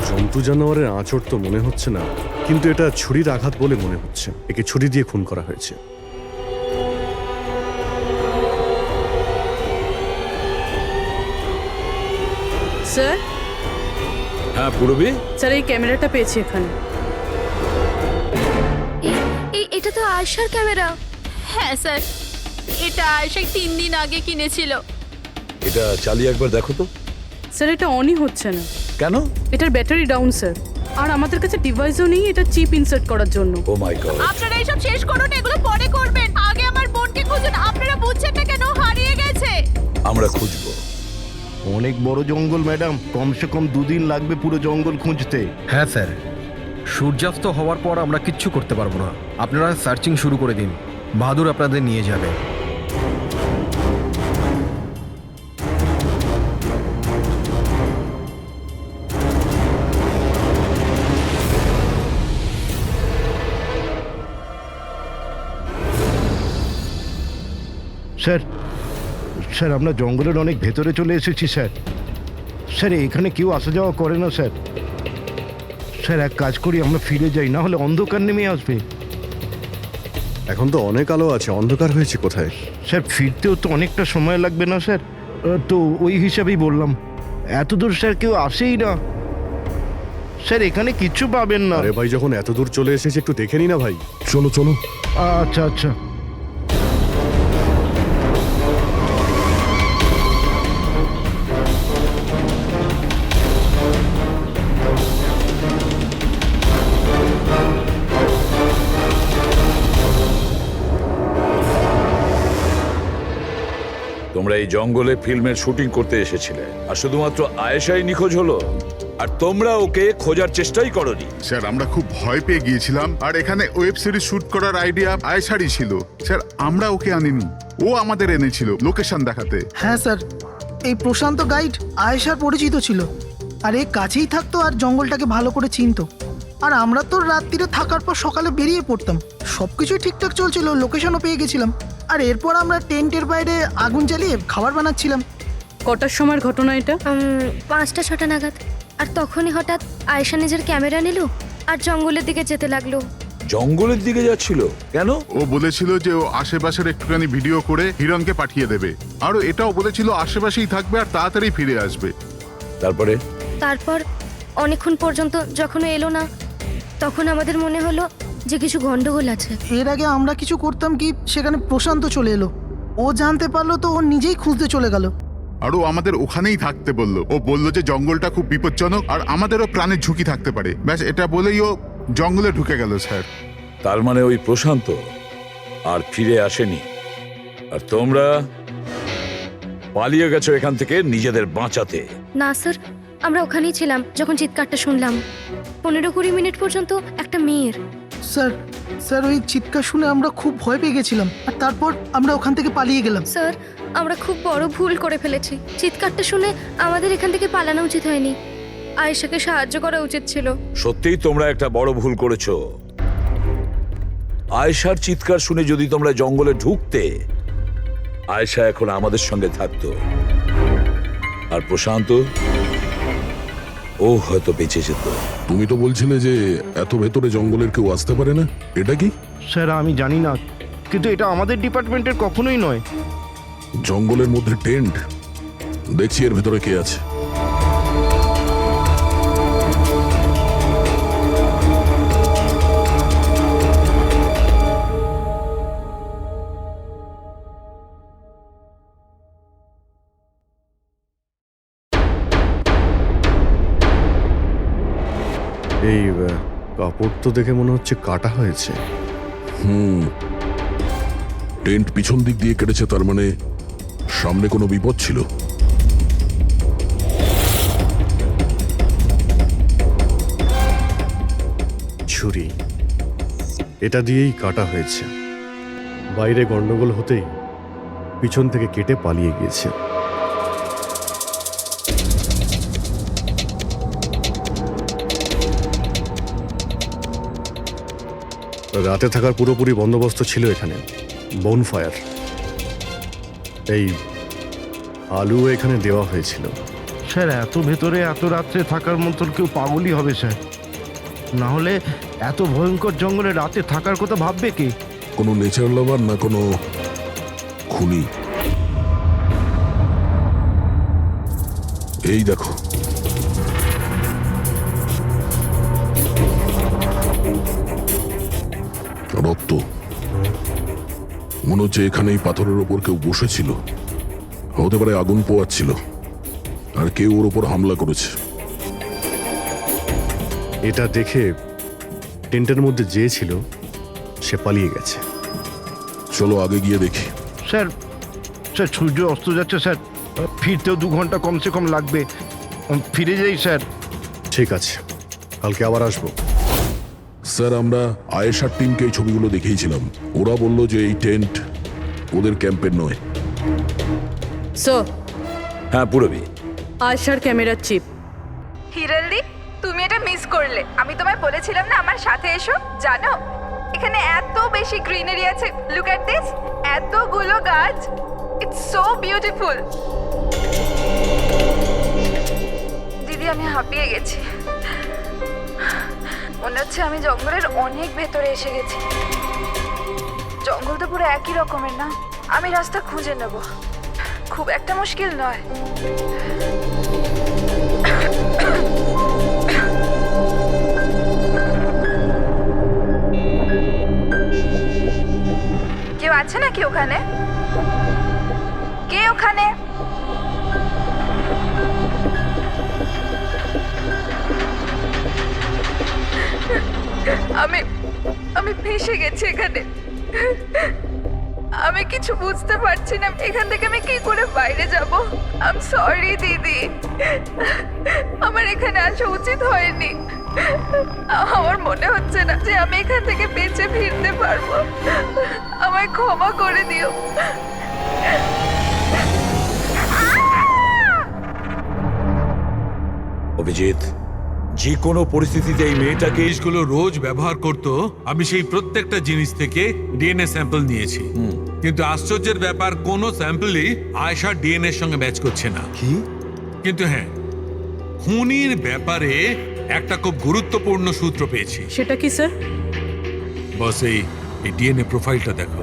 জন্তু জানোয়ারের আঁচড় তো মনে হচ্ছে না, কিন্তু এটা ছুরির আঘাত বলে মনে হচ্ছে। একে ছুরি দিয়ে খুন করা হয়েছে। স্যার, হ্যাঁ পূরবী, স্যার এই ক্যামেরাটা পেয়েছি এখানে। এটা তো আয়শার ক্যামেরা। হ্যাঁ স্যার, এটা আয়শা 3 দিন আগে কিনেছিল। এটা চালিয়ে একবার দেখো তো। স্যার এটা অনই হচ্ছে না। কেন? এটার ব্যাটারি ডাউন স্যার, আর আমাদের কাছে ডিভাইসও নেই এটা চিপ ইনসার্ট করার জন্য। ও মাই গড। আপনারা এইসব শেষ করুন, এগুলো পরে করবেন। আগে আমার বোনকে খুঁজুন। আপনারা বুঝছেন না কেন হারিয়ে গেছে? আমরা খুঁজবো। অনেক বড় জঙ্গল ম্যাডাম, কমসে কম 2 দিন লাগবে পুরো জঙ্গল খুঁজতে। হ্যাঁ স্যার, সূর্যাস্ত হওয়ার পর আমরা কিচ্ছু করতে পারবো না। আপনারা সার্চিং শুরু করে দিন, বাহাদুর আপনাদের নিয়ে যাবে। স্যার স্যার আমরা জঙ্গলের অনেক ভেতরে চলে এসেছি স্যার। স্যার এখানে কেউ আসা যাওয়া করে না স্যার। স্যার এক কাজ করি, আমরা ফিরে যাই, না হলে অন্ধকার নেমে আসবে। এখন তো অনেক আলো আছে, অন্ধকার হয়েছে কোথায়? স্যার ফিরতেও তো অনেকটা সময় লাগবে না স্যার? তো ওই হিসাবেই বললাম, এত দূর স্যার কেউ আসেই না। স্যার এখানে কিচ্ছু পাবেন না। আরে ভাই, যখন এত দূর চলে এসেছে একটু দেখে নি না ভাই? চলো চলো। আচ্ছা আচ্ছা। তোমরা এই জঙ্গলে ফিল্মের শুটিং করতে এসেছিলে, আর শুধুমাত্র আয়েশাই নিখোঁজ হলো, আর তোমরা ওকে খোঁজার চেষ্টাই করনি। স্যার আমরা খুব ভয় পেয়ে গিয়েছিলাম, আর এখানে ওয়েব সিরিজ শুট করার আইডিয়া আয়েশারই ছিল। স্যার আমরা ওকে আনিনি, ও আমাদের এনেছিল লোকেশন দেখাতে। হ্যাঁ স্যার, এই প্রশান্ত গাইড আয়েশার পরিচিত ছিল, আর এ কাছেই থাকতো আর জঙ্গলটাকে ভালো করে চিনতো। আর আমরা তো রাত্রিরে থাকার পর সকালে বেরিয়ে পড়তাম, সব কিছুই ঠিকঠাক চলছিল, লোকেশনও পেয়ে গেছিলাম। আর এরপর আমরা টেন্টের বাইরে আগুন জ্বালিয়ে খাবার বানাচ্ছিলাম। কটার সময়ের ঘটনা এটা? 5টা-6টা নাগাদ। আর তখনই হঠাৎ আয়েশা নিজের ক্যামেরা নিল আর জঙ্গলের দিকে যেতে লাগলো। জঙ্গলের দিকে যাচ্ছিল কেন? ও বলেছিল যে ও আশেপাশের একটুখানি ভিডিও করে হিরণকে পাঠিয়ে দেবে, আর এটাও বলেছিল আশেপাশেই থাকবে আর তাড়াতাড়ি ফিরে আসবে। তারপর অনেকক্ষণ পর্যন্ত যখন ও এলো না, তখন আমাদের মনে হলো যে কিছু গন্ডগোল আছে। এর আগে আমরা কিছু করতাম কি, সেখানে প্রশান্ত চলে এলো। ও জানতে পারলো তো ও নিজেই খুঁজতে চলে গেল। আর ও আমাদের ওখানেই থাকতে বললো। ও বললো যে জঙ্গলটা খুব বিপজ্জনক আর আমাদেরও প্রাণের ঝুঁকি থাকতে পারে। ব্যাস এটা বলেই ও জঙ্গলে ঢুকে গেল স্যার। তার মানে ওই প্রশান্ত আর ফিরে আসেনি, আর তোমরা পালিয়ে গেছো এখান থেকে নিজেদের বাঁচাতে। না স্যার, আমরা ওখানেই ছিলাম যখন চিৎকারটা শুনলাম। 15-20 মিনিট পর্যন্ত একটা মেয়ের। স্যার স্যার ওই চিৎকার শুনে আমরা খুব ভয় পেয়ে গেছিলাম, আর তারপর আমরা ওখান থেকে পালিয়ে গেলাম। স্যার আমরা খুব বড় ভুল করে ফেলেছি। চিৎকারটা শুনে আমাদের এখান থেকে পালানো উচিত হয়নি, আয়েশাকে সাহায্য করা উচিত ছিল। সত্যিই তোমরা একটা বড় ভুল করেছো। আয়েশার চিৎকার শুনে যদি তোমরা জঙ্গলে ঢুকতে, আয়েশা এখন আমাদের সঙ্গে থাকতো, আর প্রশান্ত ও হয়তো বেঁচে যেত। তুমি তো বলছিলে যে এত ভেতরে জঙ্গলের কেউ আসতে পারে না, এটা কি? স্যার আমি জানি না, কিন্তু এটা আমাদের ডিপার্টমেন্টের কখনোই নয়। জঙ্গলের মধ্যে টেন্ট, দেখছি এর ভেতরে কে আছে। এই কাপড় তো দেখে মনে হচ্ছে কাটা হয়েছে। টেন্ট পিছন দিক দিয়ে কেটেছে, তার মানে সামনে কোনো বিপদ ছিল। ছুরি, এটা দিয়েই কাটা হয়েছে। বাইরে গন্ডগোল হতেই পিছন থেকে কেটে পালিয়ে গিয়েছে। রাতে থাকার পুরোপুরি বন্দোবস্ত ছিল এখানে, বোনফায়ার। এই আলু এখানে দেওয়া হয়েছিল। স্যার এত ভেতরে এত রাত্রে থাকার মতন কেউ পাগলই হবে স্যার। না হলে এত ভয়ঙ্কর জঙ্গলে রাতে থাকার কথা ভাববে কে? কোনো নেচার লাভার না কোনো খুনি? এই দেখো, রক্ত। মনে হচ্ছে এখানে এই পাথরের ওপর কেউ বসেছিল, হতে পারে আগুন পোয়াচ্ছিল, আর কেউ ওর ওপর হামলা করেছে। এটা দেখে টেন্টের মধ্যে যে ছিল সে পালিয়ে গেছে। চলো আগে গিয়ে দেখি। স্যার স্যার সূর্য অস্ত যাচ্ছে স্যার, ফিরতেও 2 ঘন্টা কমসে কম লাগবে। ফিরে যাই স্যার। ঠিক আছে, কালকে আবার আসবো। স্যার, আমরা আয়েশার টিমকে এই ছবিগুলো দেখিয়েছিলাম। ওরা বলল যে এই টেন্ট ওদের ক্যাম্পের নয়। স্যার, হ্যাঁ পুরবি, আয়শার ক্যামেরার চিপ। হিরালদি, তুমি এটা মিস করলে। আমি তোমায় বলেছিলাম না আমার সাথে এসো। জানো এখানে এত বেশি গ্রিনারি আছে। লুক এট দিস, এতগুলো গাছ। It's so beautiful. দিদি, আমি হাঁপিয়ে গেছি। মনে হচ্ছে আমি জঙ্গলের অনেক ভেতরে এসে গেছি। জঙ্গল তো পুরো একই রকমের না? আমি রাস্তা খুঁজে নেব, খুব একটা মুশকিল নয়। কেউ আছে নাকি ওখানে? কে ওখানে? আমি ফেঁসে গেছি এখানে। আমি কিছু বুঝতে পারছি না। এখান থেকে আমি কি করে বাইরে যাব? আই এম সরি দিদি, আমার এখানে আসা উচিত হয়নি। আমার মনে হচ্ছে না যে আমি এখান থেকে বেঁচে ফিরতে পারবো। আমায় ক্ষমা করে দিও। অভিজিৎ, যে কোনো পরিস্থিতিতে এই মেয়েটাকে জিনিসগুলো রোজ ব্যবহার করত, আমি সেই প্রত্যেকটা জিনিস থেকে ডিএনএ স্যাম্পল নিয়েছি, কিন্তু আশ্চর্যের ব্যাপার কোনো স্যাম্পলই আয়েশার ডিএনএ সঙ্গে ম্যাচ করছে না। কি? কিন্তু হ্যাঁ, খুনির ব্যাপারে একটা খুব গুরুত্বপূর্ণ সূত্র পেয়েছি। সেটা কি স্যার? বস, এই ডিএনএ প্রোফাইলটা দেখো।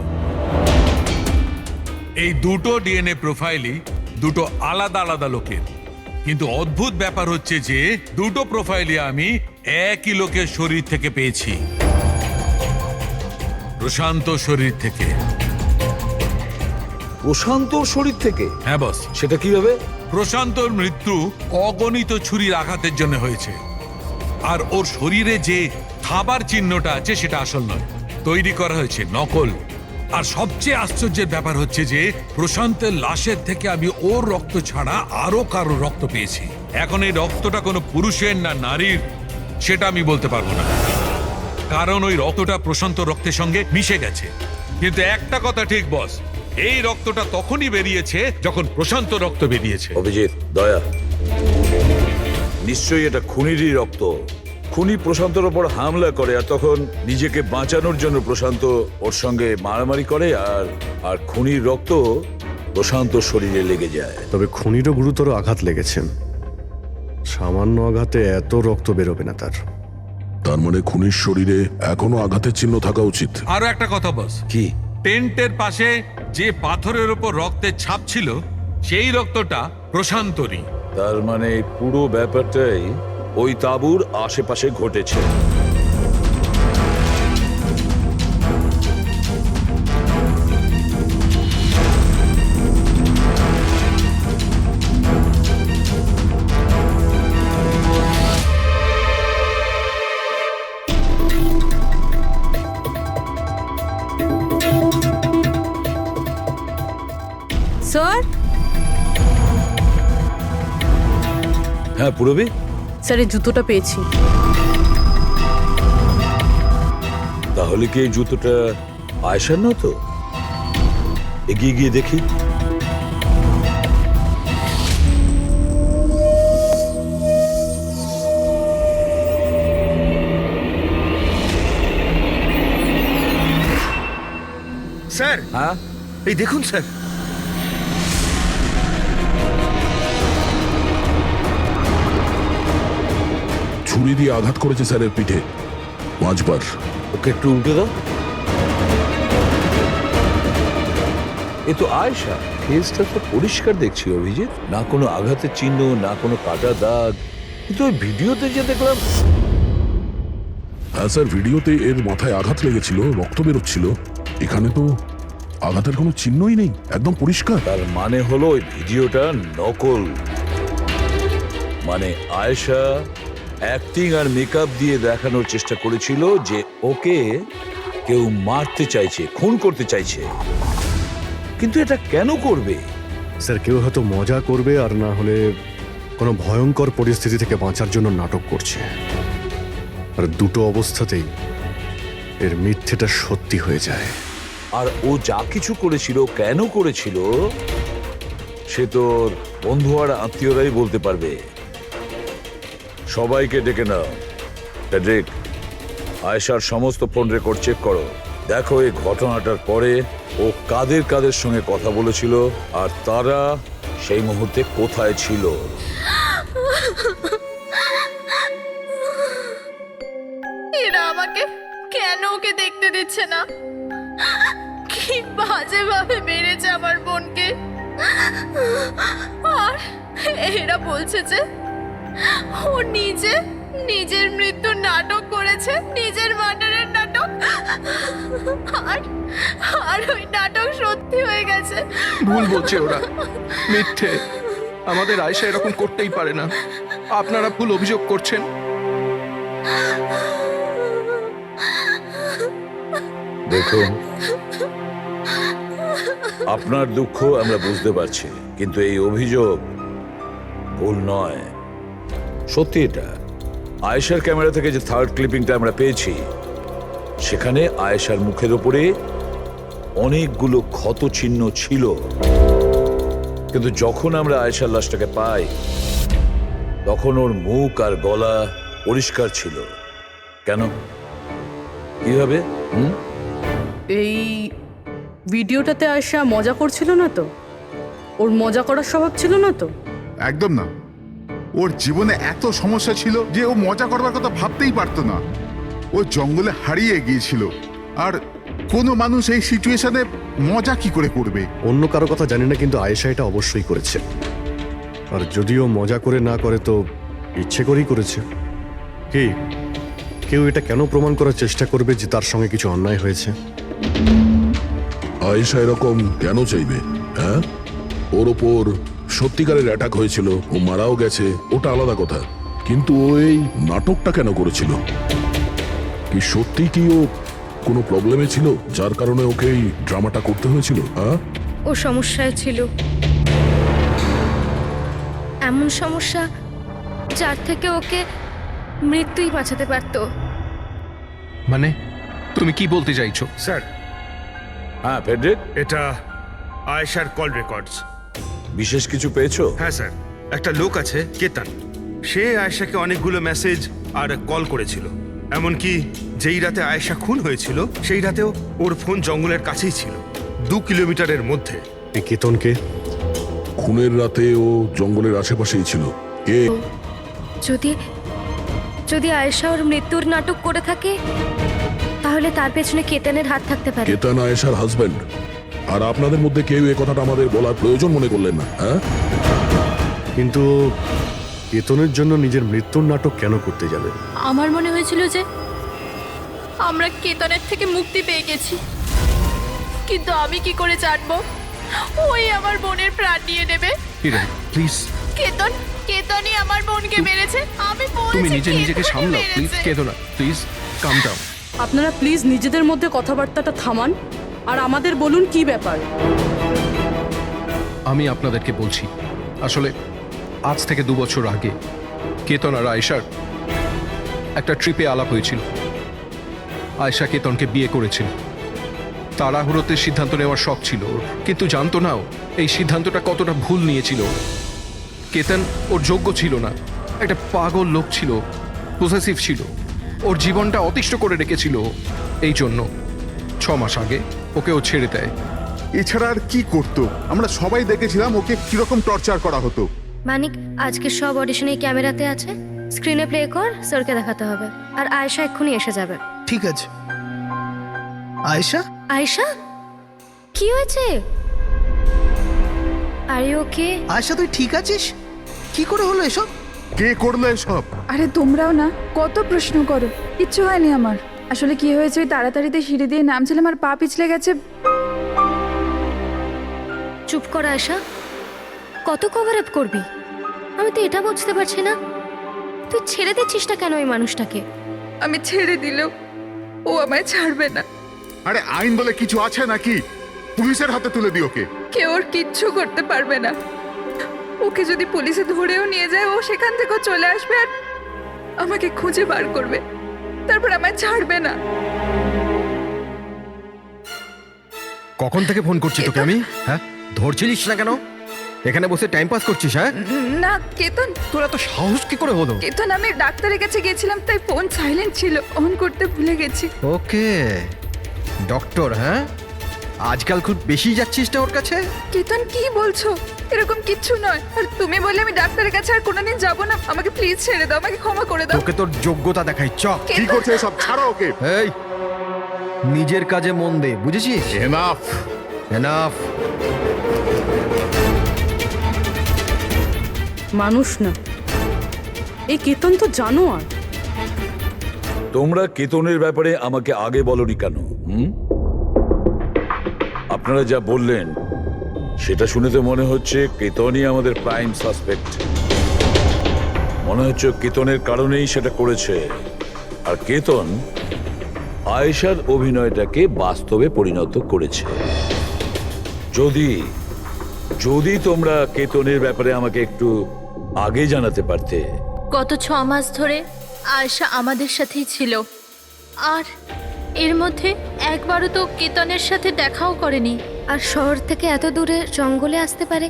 এই দুটো ডিএনএ প্রোফাইলই দুটো আলাদা আলাদা লোকের, কিন্তু অদ্ভুত ব্যাপার হচ্ছে যে দুটো প্রোফাইলই আমি একই লোকের শরীর থেকে পেয়েছি, প্রশান্ত শরীর থেকে। প্রশান্ত শরীর থেকে? হ্যাঁ বস। সেটা কিভাবে? প্রশান্তর মৃত্যু অগণিত ছুরির আঘাতের জন্য হয়েছে, আর ওর শরীরে যে খাবার চিহ্নটা আছে সেটা আসল নয়, তৈরি করা হয়েছে নকল। আর সবচেয়ে আশ্চর্যের ব্যাপার হচ্ছে যে প্রশান্তের লাশের থেকে আমি ওর রক্ত ছাড়া আরো কারো রক্ত পেয়েছি। এখন এই রক্তটা কোনো পুরুষের না নারীর সেটা আমি বলতে পারবো না, কারণ ওই রক্তটা প্রশান্ত রক্তের সঙ্গে মিশে গেছে। কিন্তু একটা কথা ঠিক বস, এই রক্তটা তখনই বেরিয়েছে যখন প্রশান্ত রক্ত বেরিয়েছে। অভিজিৎ, দয়া, নিশ্চয়ই এটা খুনিরই রক্ত। খুনি প্রশান্তর ওপর হামলা করে, আর তখন নিজেকে বাঁচানোর জন্য প্রশান্ত ওর সঙ্গে মারামারি করে, আর খুনির রক্ত প্রশান্ত শরীরে লেগে যায়। তবে খুনিরও গুরুতর আঘাত লেগেছে, সামান্য আঘাতে এত রক্ত বেরোবে না তার। তার মানে খুনির শরীরে এখনো আঘাতের চিহ্ন থাকা উচিত। আরো একটা কথা বস, কি? টেন্টের পাশে যে পাথরের উপর রক্তের ছাপ ছিল সেই রক্তটা প্রশান্তরই। তার মানে পুরো ব্যাপারটাই ওই তাঁবুর আশেপাশে ঘটেছে। স্যার, হ্যাঁ পুরবি, স্যার এই জুতোটা পেয়েছি। তাহলে কি এই জুতোটা আয়েশার না? তো এগিয়ে গিয়ে দেখি। স্যার, হ্যাঁ, এই দেখুন স্যার, ছুরি দিয়ে আঘাত করেছে স্যারের পিঠে 5 বার। ওকে একটু উল্টে দাও। এ তো আয়েশা, ফেসটা তো পরিষ্কার দেখছি অভিজিৎ, না কোনো আঘাতের চিহ্ন, না কোনো কাটা দাগ। কিন্তু ওই ভিডিওতে যে দেখলাম, হ্যাঁ স্যার, ভিডিওতে এর মাথায় আঘাত লেগেছিল, রক্ত বেরোচ্ছিল। এখানে তো আঘাতের কোনো চিহ্নই নেই, একদম পরিষ্কার। তার মানে হলো ওই ভিডিওটা নকল। মানে আয়েশা অ্যাক্টিং আর মেকআপ দিয়ে দেখানোর চেষ্টা করেছিল যে ওকে কেউ মারতে চাইছে, খুন করতে চাইছে। কিন্তু এটা কেন করবে? স্যার, কেউ হয়তো মজা করবে, আর না হলে কোনো ভয়ঙ্কর পরিস্থিতি থেকে বাঁচার জন্য নাটক করছে। আর দুটো অবস্থাতেই এর মিথ্যেটা সত্যি হয়ে যায়। আর ও যা কিছু করেছিল, কেন করেছিল, সে তোর বন্ধু আর আত্মীয়রাই বলতে পারবে। সবাইকে ডেকে নাও। ফেডরিক, আয়েশার সমস্ত ফোন রেকর্ড চেক করো। দেখো এই ঘটনাটার পরে ও কাদের কাদের সঙ্গে কথা বলেছিল আর তারা সেই মুহূর্তে কোথায় ছিল। এরা আমাকে কেন ওকে দেখতে দিচ্ছে না? কি বাজে ভাবে মেরেছে আমার বোনকে। আর এরা বলছে যে ও নিজের মৃত্যুর নাটক করেছে, নিজের মার্ডারের নাটক। আর ওই নাটক সত্যি হয়ে গেছে। ভুল বলছে ওরা, মিথ্যে। আমাদের আয়েশা এরকম করতেই পারে না। আপনারা ভুল অভিযোগ করছেন। দেখুন, আপনার দুঃখ আমরা বুঝতে পারছি, কিন্তু এই অভিযোগ ভুল নয়, সত্যি। এটা আয়েশার ক্যামেরা থেকে যে থার্ড ক্লিপিংটা আমরা পেয়েছি, সেখানে আয়েশার মুখের উপরে অনেকগুলো ক্ষত চিহ্ন ছিল। কিন্তু যখন আমরা আয়েশার লাশটাকে পাই, তখন ওর মুখ আর গলা পরিষ্কার ছিল। কেন, কিভাবে? এই ভিডিওটাতে আয়েশা মজা করছিল না তো? ওর মজা করার স্বভাব ছিল না তো? একদম না। ওর জীবনে এত সমস্যা ছিল যে ও মজা করবার কথা ভাবতেই পারতো না। ও জঙ্গলে হারিয়ে গিয়েছিল, আর কোনো মানুষ এই সিচুয়েশনে মজা কি করে করবে? অন্য কারো কথা জানি না, কিন্তু আয়েশা এটা অবশ্যই করেছে। আর যদিও মজা করে না করে, তো ইচ্ছে করেই করেছে। কি কেউ এটা কেন প্রমাণ করার চেষ্টা করবে যে তার সঙ্গে কিছু অন্যায় হয়েছে? আয়েশা এরকম কেন চাইবে? হ্যাঁ, ওর ওপর সত্যিকারের অ্যাটাক হয়েছিল, ও মারাও গেছে, ওটা আলাদা কথা। কিন্তু ও এই নাটকটা কেন করেছিল? কি সত্যি কি ও কোনো প্রবলেমে ছিল যার কারণে ওকে এই ড্রামাটা করতে হয়েছিল? হ্যাঁ, ও সমস্যায় ছিল, এমন সমস্যা যার থেকে ওকে মৃত্যুই বাঁচাতে পারতো। মানে তুমি কি বলতে চাইছো? স্যার, হ্যাঁ ফেডরিক, এটা আয়েশার কল রেকর্ডস। বিশেষ কিছু পেয়েছো? হ্যাঁ স্যার, একটা লোক আছে কেতন, সে আয়েশাকে অনেকগুলো মেসেজ আর কল করেছিল। এমনকি যেই রাতে আয়েশা খুন হয়েছিল, সেই রাতেও ওর ফোন জঙ্গলের কাছেই ছিল, 2 কিলোমিটারের মধ্যে। এই কেতনকে? খুনের রাতে ও জঙ্গলের আশেপাশেই ছিল। কে? যদি আয়েশা ওর মৃত্যুর নাটক করে থাকে, তাহলে তার পেছনে কেতনের হাত থাকতে পারে। কেতন আয়েশার হাজবেন্ড, আর আপনাদের মধ্যে কেউ এই কথাটা আমাদের বলার প্রয়োজন মনে করলেন না? হ্যাঁ, কিন্তু কেতনের জন্য নিজের মৃত্যুর নাটক কেন করতে যাবে? আমার মনে হয়েছিল যে আমরা কেতনের থেকে মুক্তি পেয়ে গেছি, কিন্তু আমি কি করে জানবো ওই আমার বোনের প্রাণ নিয়ে নেবে? প্লিজ, কেতনই আমার বোনকে মেরেছে। আমি তুমি বলছি নিজেকে কেতনই সামলাও প্লিজ। মেরেছে। কেঁদো না প্লিজ, কাম ডাউন। আপনারা প্লিজ নিজেদের মধ্যে কথাবার্তাটা থামান আর আমাদের বলুন কি ব্যাপার। আমি আপনাদেরকে বলছি, আসলে আজ থেকে 2 বছর আগে কেতন আর আয়েশার একটা ট্রিপে আলাপ হয়েছিল। আয়েশা কেতনকে বিয়ে করেছিল। তাড়াহুড়োতে সিদ্ধান্ত নেওয়ার শখ ছিল ওর, কিন্তু জানতো না এই সিদ্ধান্তটা কতটা ভুল নিয়েছিল। কেতন ওর যোগ্য ছিল না, একটা পাগল লোক ছিল, পসেসিভ ছিল, ওর জীবনটা অতিষ্ঠ করে রেখেছিল। এই জন্য 6 মাস আগে ওকে ও ছেড়ে দেয়। এছাড়া আর কি করতো? আমরা সবাই দেখেছিলাম ওকে কিরকম টর্চার করা হতো। মানিক, আজকে সব অডিশনে ক্যামেরাতে আছে। স্ক্রিনে প্লে কর, স্যারকে দেখাতে হবে। আর আয়েশা এক্ষুনি এসে যাবে। ঠিক আছে। আয়েশা, আয়েশা, কি হয়েছে? Are you okay? আয়েশা তুই ঠিক আছিস? কি করে হলো এসব? কে করলো এসব? আরে তোমরাও না কত প্রশ্ন করো, কিচ্ছু হয়নি আমার। আসলে কি হয়েছে, ওই তাড়াতাড়িতে সিঁড়ি দিয়ে নামছিলাম আর পা পিছলে গেছে। চুপ কর আয়েশা, কত কভার আপ করবি? আমি তো এটা বুঝতে পারছি না, তুই ছেড়ে দিচ্ছিস না কেন ওই মানুষটাকে? আমি ছেড়ে দিলেও ও আমায় ছাড়বে না। আরে আইন বলে কিছু আছে নাকি? পুলিশের হাতে তুলে দিও ওকে। কেউ ওর কিচ্ছু করতে পারবে না। ওকে যদি পুলিশে ধরেও নিয়ে যায়, ও সেখান থেকেও চলে আসবে আর আমাকে খুঁজে বার করবে, তারপর আমায় ছাড়বে না। কখন থেকে ফোন করছি তোকে আমি? হ্যাঁ, ধরছিলিস না কেন? এখানে বসে টাইম পাস করছিস? হ্যাঁ না কেতন, তোর এত সাহস কি করে হলো? কেতন আমি ডাক্তারের কাছে গেছিলাম, তাই ফোন সাইলেন্ট ছিল, অন করতে ভুলে গেছি। ওকে, ডক্টর, হ্যাঁ আজকাল খুব বেশি যাচ্ছিস না ওর কাছে? কেতন কি বলছো? এরকম কিচ্ছু নয়। আর তুমি বললে আমি ডাক্তারের কাছে আর কোনোদিন যাবো না। আমাকে প্লিজ ছেড়ে দাও, আমাকে ক্ষমা করে দাও। তোকে তোর যোগ্যতা দেখাই, চ। কি করছে এসব? ছাড়ো ওকে। এই, নিজের কাজে মন দে, বুঝেছিস? এনাফ। এনাফ। মানুষ না, এই কেতন তো জানোয়ার। তোমরা কেতনের ব্যাপারে আমাকে আগে বলনি কেন? আপনারা যা বললেন সেটা শুনে তো মনে হচ্ছে কেতনই আমাদের প্রাইম সাসপেক্ট। মনে হচ্ছে কেতনের কারণেই সেটা করেছে। আর কেতন আয়েশার অভিনয়টাকে বাস্তবে পরিণত করেছে। যদি যদি তোমরা কেতনের ব্যাপারে আমাকে একটু আগে জানাতে পারতে। গত 6 মাস ধরে আয়েশা আমাদের সাথেই ছিল, আর এর মধ্যে একবারও তো কেতনের সাথে দেখাও করেনি। আর শহর থেকে এত দূরে জঙ্গলে আসতে পারে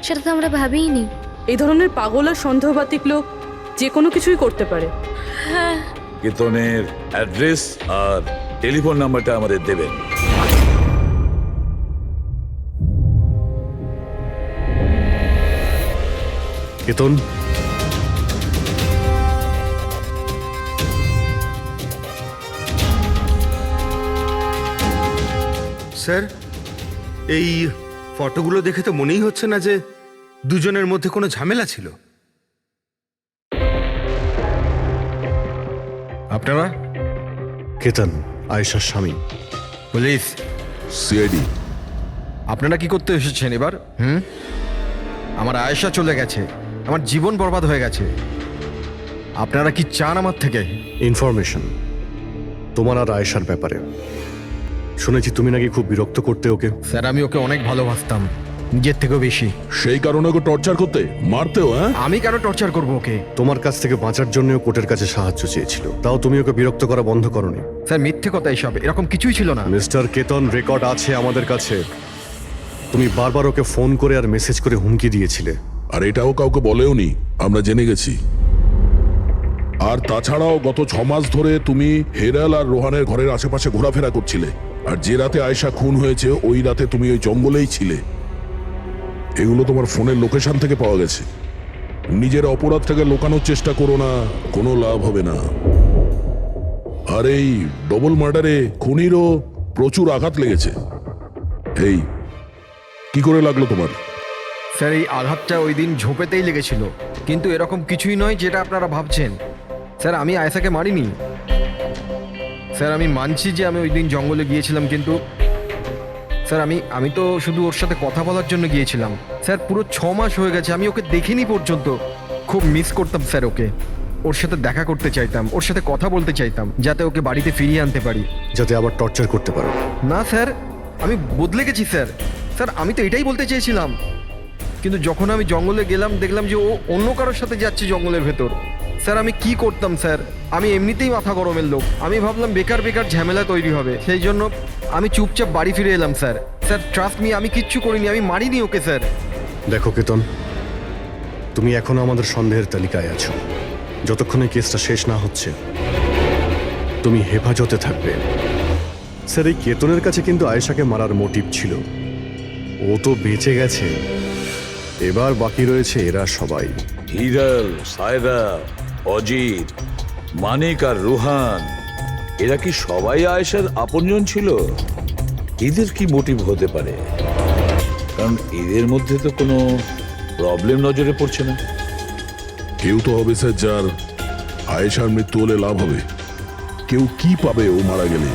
সেটা তো আমরা ভাবিইনি। এই ধরনের পাগল আর সন্দেহবাতিক লোক যে কোনো কিছুই করতে পারে। হ্যাঁ, কেতনের অ্যাড্রেস আর টেলিফোন নাম্বারটা আমাদের দেবেন। কেতন, স্যার, এই ফটোগুলো দেখে তো মনেই হচ্ছে না যে দুজনের মধ্যে কোনো ঝামেলা ছিল। আপনারা? কেতন আয়েশার স্বামী। পুলিশ। সিআইডি। আপনারা কি করতে এসেছেন এবার? আমার আয়েশা চলে গেছে, আমার জীবন বরবাদ হয়ে গেছে। আপনারা কি চান আমার থেকে? ইনফরমেশন তোমার আর আয়েশার ব্যাপারে। শুনেছি তুমি নাকি খুব বিরক্ত করতে ওকে। স্যার, আমি ওকে অনেক ভালোবাসতাম, নিজের থেকেও বেশি। সেই কারণে ওকে টর্চার করতে, মারতেও? হ্যাঁ, আমি কেন টর্চার করবো ওকে? তোমার কাছ থেকে বাঁচার জন্য কোর্টের কাছে সাহায্য চেয়েছিল, তাও তুমি ওকে বিরক্ত করা বন্ধ করনি। স্যার, মিথ্যে কথা এসব, এরকম কিছুই ছিল না। মিস্টার কেতন, রেকর্ড আছে আমাদের কাছে। তুমি বারবার ওকে ফোন করে আর মেসেজ করে হুমকি দিয়েছিলে। আর এটাও কাউকে বলেওনি, আমরা জেনে গেছি। আর তাছাড়াও গত 6 মাস ধরে তুমি হেরাল আর রোহানের ঘরের আশেপাশে ঘোরাফেরা করছিলে। আর যে রাতে আয়েশা খুন হয়েছে ওই রাতে তুমি ওই জঙ্গলেই ছিলে। এগুলো তোমার ফোনের লোকেশন থেকে পাওয়া গেছে। নিজের অপরাধটাকে লুকানোর চেষ্টা করো না, কোনো লাভ হবে না। আর এই ডবল মার্ডারে খুনিরও প্রচুর আঘাত লেগেছে। এই কি করে লাগলো তোমার? স্যার, এই আঘাতটা ওই দিন ঝোপেতেই লেগেছিল, কিন্তু এরকম কিছুই নয় যেটা আপনারা ভাবছেন। স্যার, আমি আয়েশাকে মারিনি। স্যার, আমি মানছি যে আমি ওই দিন জঙ্গলে গিয়েছিলাম, কিন্তু স্যার আমি তো শুধু ওর সাথে কথা বলার জন্য গিয়েছিলাম। স্যার, পুরো 6 মাস হয়ে গেছে, আমি ওকে দেখিনি পর্যন্ত। খুব মিস করতাম স্যার ওকে। ওর সাথে দেখা করতে চাইতাম, ওর সাথে কথা বলতে চাইতাম, যাতে ওকে বাড়িতে ফিরিয়ে আনতে পারি, যাতে আবার টর্চার করতে পারো। না স্যার, আমি বদলে গেছি স্যার। স্যার, আমি তো এটাই বলতে চেয়েছিলাম, কিন্তু যখন আমি জঙ্গলে গেলাম দেখলাম যে ও অন্য কারোর সাথে যাচ্ছে জঙ্গলের ভেতর। স্যার, আমি কি করতাম স্যার? আমি এমনিতেই মাথা গরমের লোক। আমি ভাবলাম বেকার বেকার ঝামেলা তৈরি হবে, সেই জন্য আমি চুপচাপ বাড়ি ফিরে এলাম স্যার। স্যার, ট্রাস্ট মি, আমি কিচ্ছু করিনি, আমি মারিনি ওকে স্যার। দেখো কেতন, তুমি এখনো আমাদের সন্দেহের তালিকায় আছো। যতক্ষণ এই কেসটা শেষ না হচ্ছে তুমি হেফাজতে থাকবে। স্যার, এই কেতনের কাছে কিন্তু আয়েশাকে মারার মোটিভ ছিল। ও তো বেঁচে গেছে, এবার বাকি রয়েছে এরা সবাই। হিরাল, সায়রা, অজিত, মানিক আর রুহান, এরা কি সবাই আয়েশার আপনজন ছিল? এদের কি মোটিভ হতে পারে? কারণ এদের মধ্যে তো কোনো প্রবলেম নজরে পড়ছে না। কেউ তো হবে স্যার যার আয়েশার মৃত্যু হলে লাভ হবে। কেউ কি পাবে ও মারা গেলে?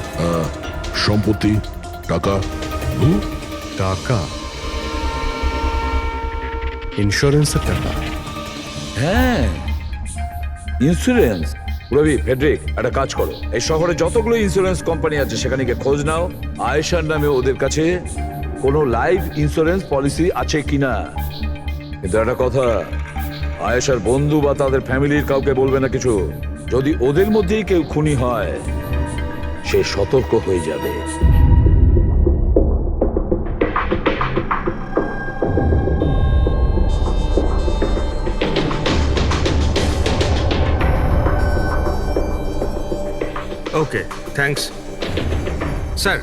সম্পত্তি, টাকা। টাকা? ইন্স্যুরেন্সের টাকা? হ্যাঁ, ইন্স্যুরেন্স। রবি, ফেডরিক, একটা কাজ করো, এই শহরে যতগুলো ইন্স্যুরেন্স কোম্পানি আছে সেখানে গিয়ে খোঁজ নাও আয়েশার নামে ওদের কাছে কোনো লাইফ ইন্স্যুরেন্স পলিসি আছে কিনা। কিন্তু একটা কথা, আয়েশার বন্ধু বা তাদের ফ্যামিলির কাউকে বলবে না কিছু। যদি ওদের মধ্যেই কেউ খুনি হয়, সে সতর্ক হয়ে যাবে। ওকে, থ্যাঙ্কস স্যার।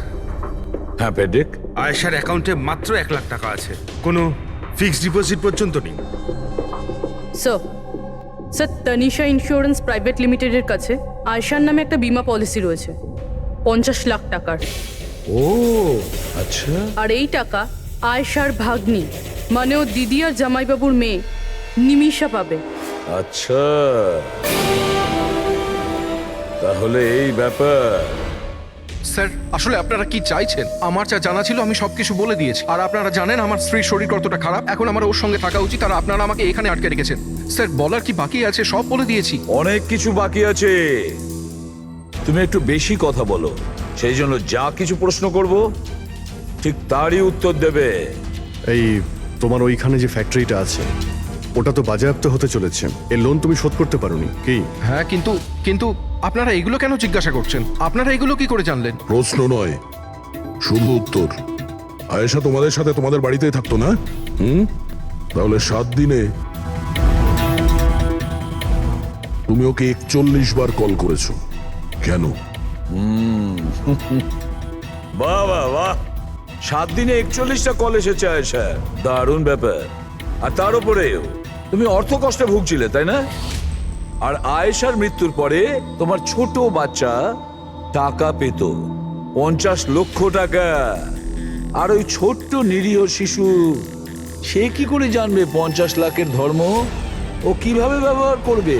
হ্যাঁ ফেডরিক, আয়েশার অ্যাকাউন্টে মাত্র 1 লাখ টাকা আছে, কোনো ফিক্সড ডিপোজিট পর্যন্ত নেই। স্যার, তানিশা ইন্স্যুরেন্স প্রাইভেট লিমিটেডের কাছে আয়েশার নামে একটা বীমা পলিসি রয়েছে 50 লাখ টাকার। ও আচ্ছা। আর এই টাকা আয়েশার ভাগ্নি, মানে ও দিদি আর জামাইবাবুর মেয়ে নিমিষা পাবে। আচ্ছা, তাহলে এই ব্যাপার। স্যার, আসলে আপনারা কি চাইছেন? আমার যা জানা ছিল আমি সবকিছু বলে দিয়েছি। আর আপনারা জানেন আমার স্ত্রীর শরীর কতটা খারাপ, এখন আমার ওর সঙ্গে থাকা উচিত, আর আপনারা আমাকে এখানে আটকে রেখেছেন। স্যার, বলার কি বাকি আছে? সব বলে দিয়েছি। অনেক কিছু বাকি আছে। তুমি একটু বেশি কথা বলো, সেই জন্য যা কিছু প্রশ্ন করব ঠিক তারই উত্তর দেবে। এই তোমার ওইখানে যে ফ্যাক্টরিটা আছে ওটা তো বাজেয়াপ্ত হতে চলেছে। এর লোন তুমি শোধ করতে পারোনি কি? হ্যাঁ, কিন্তু আপনারা এগুলো কেন জিজ্ঞাসা করছেন? আপনারা এগুলো কি করে জানলেন? প্রশ্ন নয়, শুধু উত্তর। আয়েশা তোমাদের সাথে তোমাদের বাড়িতেই থাকতো না? তাহলে 7 দিনে তুমি ওকে 41 বার কল করেছো কেন? বাহ বাহ বাহ, 7 দিনে 41টা কল এসেছে আয়েশা, দারুণ ব্যাপার। আর তার উপরেও তুমি অর্থ কষ্টে ভুগছিলে, তাই না? আর আয়েশার মৃত্যুর পরে তোমার ছোট বাচ্চা টাকা পেত 50 লক্ষ টাকা। আর ওই ছোট্ট নিরীহ শিশু, সে কি করে জানবে 50 লাখের ধর্ম? ও কিভাবে ব্যবহার করবে?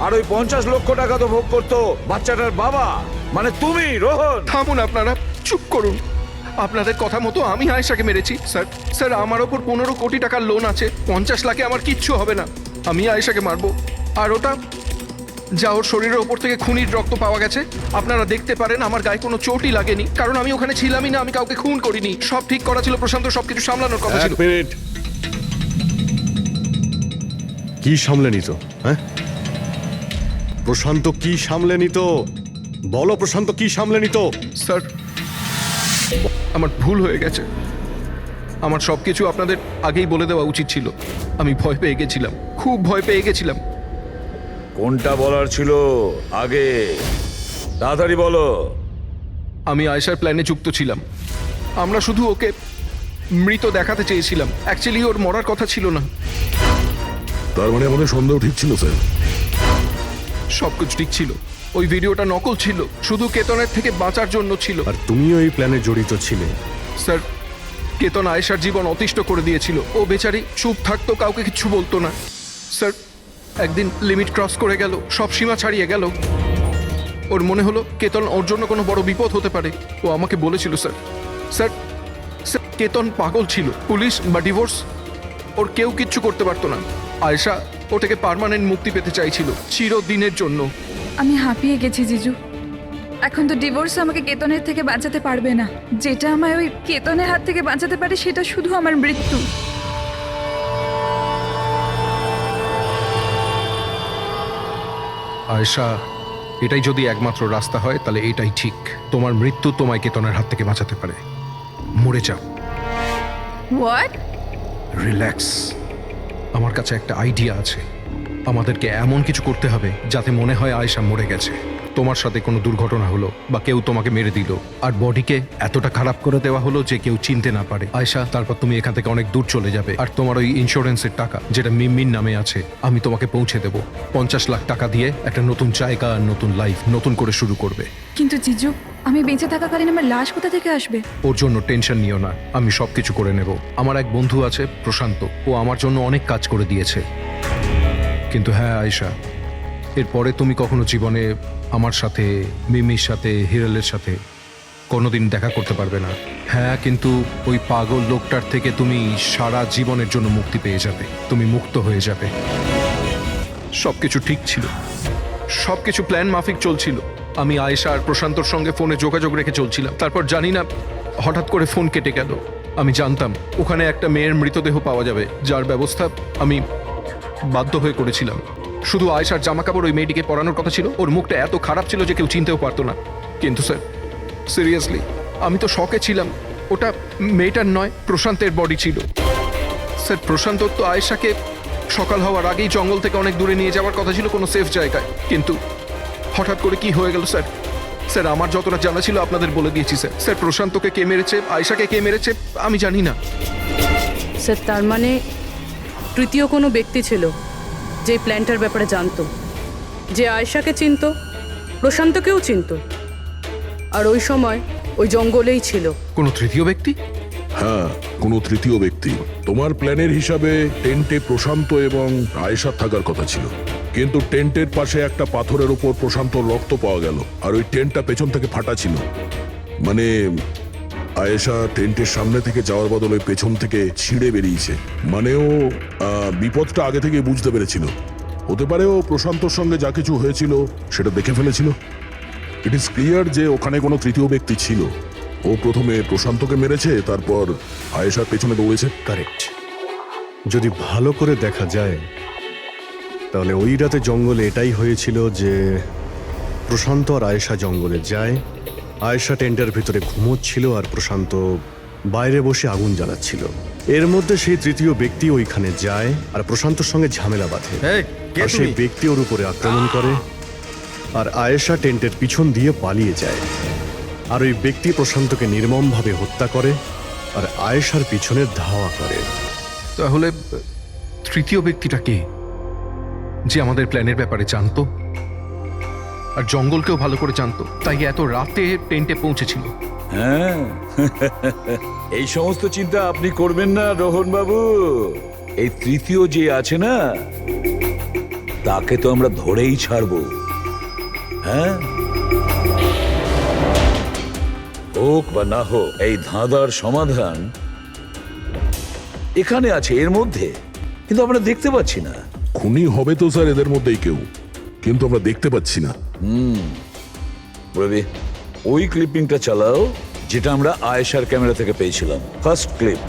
আর ওই 50 লক্ষ টাকা তো ভোগ করতো বাচ্চাটার বাবা, মানে তুমি, রোহন। থামুন আপনারা, চুপ করুন। আপনাদের কথা মতো আমি আয়েশাকে মেরেছি। স্যার, আমার ওপর 15 কোটি টাকার লোন আছে। 50 লাখে আমার কিচ্ছু হবে না। আমি আয়েশাকে মারবো। আর ওটা যা ওর শরীরের ওপর থেকে খুনির রক্ত পাওয়া গেছে, আপনারা দেখতে পারেন আমার গায়ে কোনো চোটই লাগেনি, কারণ আমি ওখানে ছিলামই না। আমি কাউকে খুন করিনি। সব ঠিক করা ছিল, প্রশান্ত সবকিছু সামলানোর কথা ছিল। 1 মিনিট। কি সামলে নিত? হ্যাঁ, প্রশান্ত কি সামলে নিত? বলো, প্রশান্ত কি সামলে নিত? স্যার, আমার ভুল হয়ে গেছে। আমার সবকিছু আপনাদের আগেই বলে দেওয়া উচিত ছিল। আমি ভয় পেয়ে গেছিলাম, খুব ভয় পেয়ে গেছিলাম। কোনটা বলার ছিল আগে? তাড়াতাড়ি বলো। আমি আয়েশার প্ল্যানে যুক্ত ছিলাম। আমরা শুধু ওকে মৃত দেখাতে চেয়েছিলাম। অ্যাকচুয়ালি ওর মরার কথা ছিল না। তার মানে আমাদের সন্দেহ ঠিক ছিল স্যার? সবকিছু ঠিক ছিল। ওই ভিডিওটা নকল ছিল, শুধু কেতনের থেকে বাঁচার জন্য ছিল। আর তুমিও এই প্ল্যানে জড়িত ছিলে? স্যার, কেতন আয়েশার জীবন অতিষ্ঠ করে দিয়েছিল। ও বেচারি চুপ থাকতো, কাউকে কিচ্ছু বলতো না। স্যার, একদিন লিমিট ক্রস করে গেল, সব সীমা ছাড়িয়ে গেল। ওর মনে হলো কেতন ওর জন্য কোনো বড় বিপদ হতে পারে। ও আমাকে বলেছিল স্যার, কেতন পাগল ছিল। পুলিশ বা ডিভোর্স ওর কেউ কিচ্ছু করতে পারতো না। আয়েশা ওটাকে পার্মানেন্ট মুক্তি পেতে চাইছিল, চিরদিনের জন্য। আমি হাঁপিয়ে গেছি জিজু। এখন তো ডিভোর্স আমাকে কেতনের থেকে বাঁচাতে পারবে না। যেটা আমায় ওই কেতনের হাত থেকে বাঁচাতে পারে সেটা শুধু আমার মৃত্যু। আয়েশা, এটাই যদি একমাত্র রাস্তা হয় তাহলে এটাই ঠিক। তোমার মৃত্যু তোমায় কেতনের হাত থেকে বাঁচাতে পারে। মরে যাও। হোয়াট? রিল্যাক্স, আমার কাছে একটা আইডিয়া আছে। আমাদেরকে এমন কিছু করতে হবে যাতে মনে হয় আয়েশা মরে গেছে। তোমার সাথে কোনো দুর্ঘটনা হলো বা কেউ তোমাকে মেরে দিল আর বডিকে এতটা খারাপ করে দেওয়া হলো যে কেউ চিনতে না পারে আয়েশা, তারপর তুমি এখান থেকে অনেক দূর চলে যাবে আর তোমার ওই ইন্স্যুরেন্সের টাকা যেটা মিমির নামে আছে আমি তোমাকে পৌঁছে দেবো। 50 লাখ টাকা দিয়ে একটা নতুন জায়গা আর নতুন লাইফ নতুন করে শুরু করবে। কিন্তু জিজু, আমি বেঁচে থাকাকালীন আমার লাশ কোথা থেকে আসবে? ওর জন্য টেনশন নিও না, আমি সবকিছু করে নেব। আমার এক বন্ধু আছে প্রশান্ত, ও আমার জন্য অনেক কাজ করে দিয়েছে। কিন্তু হ্যাঁ আয়েশা, এরপরে তুমি কখনো জীবনে আমার সাথে, মিমির সাথে, হিরালের সাথে কোনোদিন দেখা করতে পারবে না। হ্যাঁ, কিন্তু ওই পাগল লোকটার থেকে তুমি সারা জীবনের জন্য মুক্তি পেয়ে যাবে, তুমি মুক্ত হয়ে যাবে। সবকিছু ঠিক ছিল, সবকিছু প্ল্যান মাফিক চলছিল। আমি আয়েশা আর প্রশান্তর সঙ্গে ফোনে যোগাযোগ রেখে চলছিলাম, তারপর জানি না হঠাৎ করে ফোন কেটে গেল। আমি জানতাম ওখানে একটা মেয়ের মৃতদেহ পাওয়া যাবে, যার ব্যবস্থা আমি বাধ্য হয়ে করেছিলাম। শুধু আয়েশার জামা কাপড় ওই মেয়েটিকে পরানোর কথা ছিল, ওর মুখটা এত খারাপ ছিল যে কেউ চিনতেও পারতো না। কিন্তু স্যার সিরিয়াসলি আমি তো শকে ছিলাম, ওটা মেয়েটার নয় প্রশান্তের বডি ছিল। স্যার প্রশান্ত তো আয়েশাকে সকাল হওয়ার আগেই জঙ্গল থেকে অনেক দূরে নিয়ে যাওয়ার কথা ছিল, কোনো সেফ জায়গায়। কিন্তু হঠাৎ করে কি হয়ে গেল স্যার? স্যার আমার যতটা জানা ছিল আপনাদের বলে দিয়েছি স্যার। স্যার প্রশান্তকে কে মেরেছে, আয়েশাকে কে মেরেছে আমি জানি না। স্যার তার মানে তৃতীয় কোনো ব্যক্তি ছিল যে প্ল্যানটার ব্যাপারে জানতো, যে আয়েশাকে চিনতো, প্রশান্তকেও চিনতো, আর ওই সময় ওই জঙ্গলেই ছিল। কোনো তৃতীয় ব্যক্তি? হ্যাঁ, কোনো তৃতীয় ব্যক্তি। তোমার প্ল্যানের হিসাবে টেন্টে প্রশান্ত এবং আয়েশা থাকার কথা ছিল, কিন্তু টেন্টের পাশে একটা পাথরের উপর প্রশান্তর রক্ত পাওয়া গেল, আর ওই টেন্টটা পেছন থেকে ফাটা ছিল। মানে আয়েশা টেন্টের সামনে থেকে যাওয়ার বদলে পেছন থেকে ছিঁড়ে বেরিয়েছে। মানে ও বিপদটা আগে থেকে বুঝতে পেরেছিল। হতে পারে ও প্রশান্তর সঙ্গে যা কিছু হয়েছিল সেটা দেখে ফেলেছিল। ইট ইজ ক্লিয়ার যে ওখানে কোনো তৃতীয় ব্যক্তি ছিল। ও প্রথমে প্রশান্তকে মেরেছে, তারপর আয়েশার পেছনে দৌড়েছে। কারেক্ট। যদি ভালো করে দেখা যায় তাহলে ওই রাতে জঙ্গলে এটাই হয়েছিল যে প্রশান্ত আর আয়েশা জঙ্গলে যায়, আয়েশা টেন্টের ভিতরে ঘুমোচ্ছিল আর প্রশান্ত বাইরে বসে আগুন জ্বালাচ্ছিল। এর মধ্যে সেই তৃতীয় ব্যক্তি ওইখানে যায় আর প্রশান্তর সঙ্গে ঝামেলা বাঁধে। আর সেই ব্যক্তি ওর উপরে আক্রমণ করে আর আয়েশা টেন্টের পিছন দিয়ে পালিয়ে যায়। আর ওই ব্যক্তি প্রশান্তকে নির্মমভাবে হত্যা করে আর আয়েশার পিছনে ধাওয়া করে। তাহলে তৃতীয় ব্যক্তিটা কে, যে আমাদের প্ল্যানের ব্যাপারে জানতো আর জঙ্গলকেও ভালো করে জানতো, তাই এত রাতে টেন্টে পৌঁছেছিল? হ্যাঁ, এই সমস্ত চিন্তা আপনি করবেন না রোহন বাবু। এই তৃতীয় যে আছে না, তাকে তো আমরা ধরেই ছাড়বো। হ্যাঁ, হোক বা না হোক, এই ধাঁধার সমাধান এখানে আছে, এর মধ্যে, কিন্তু আমরা দেখতে পাচ্ছি না। খুনি হবে তো স্যার এদের মধ্যেই কেউ, কিন্তু আমরা দেখতে পাচ্ছি না। রবি, ওই ক্লিপিংটা চালাও যেটা আমরা আয়েশার ক্যামেরা থেকে পেয়েছিলাম, ফার্স্ট ক্লিপ।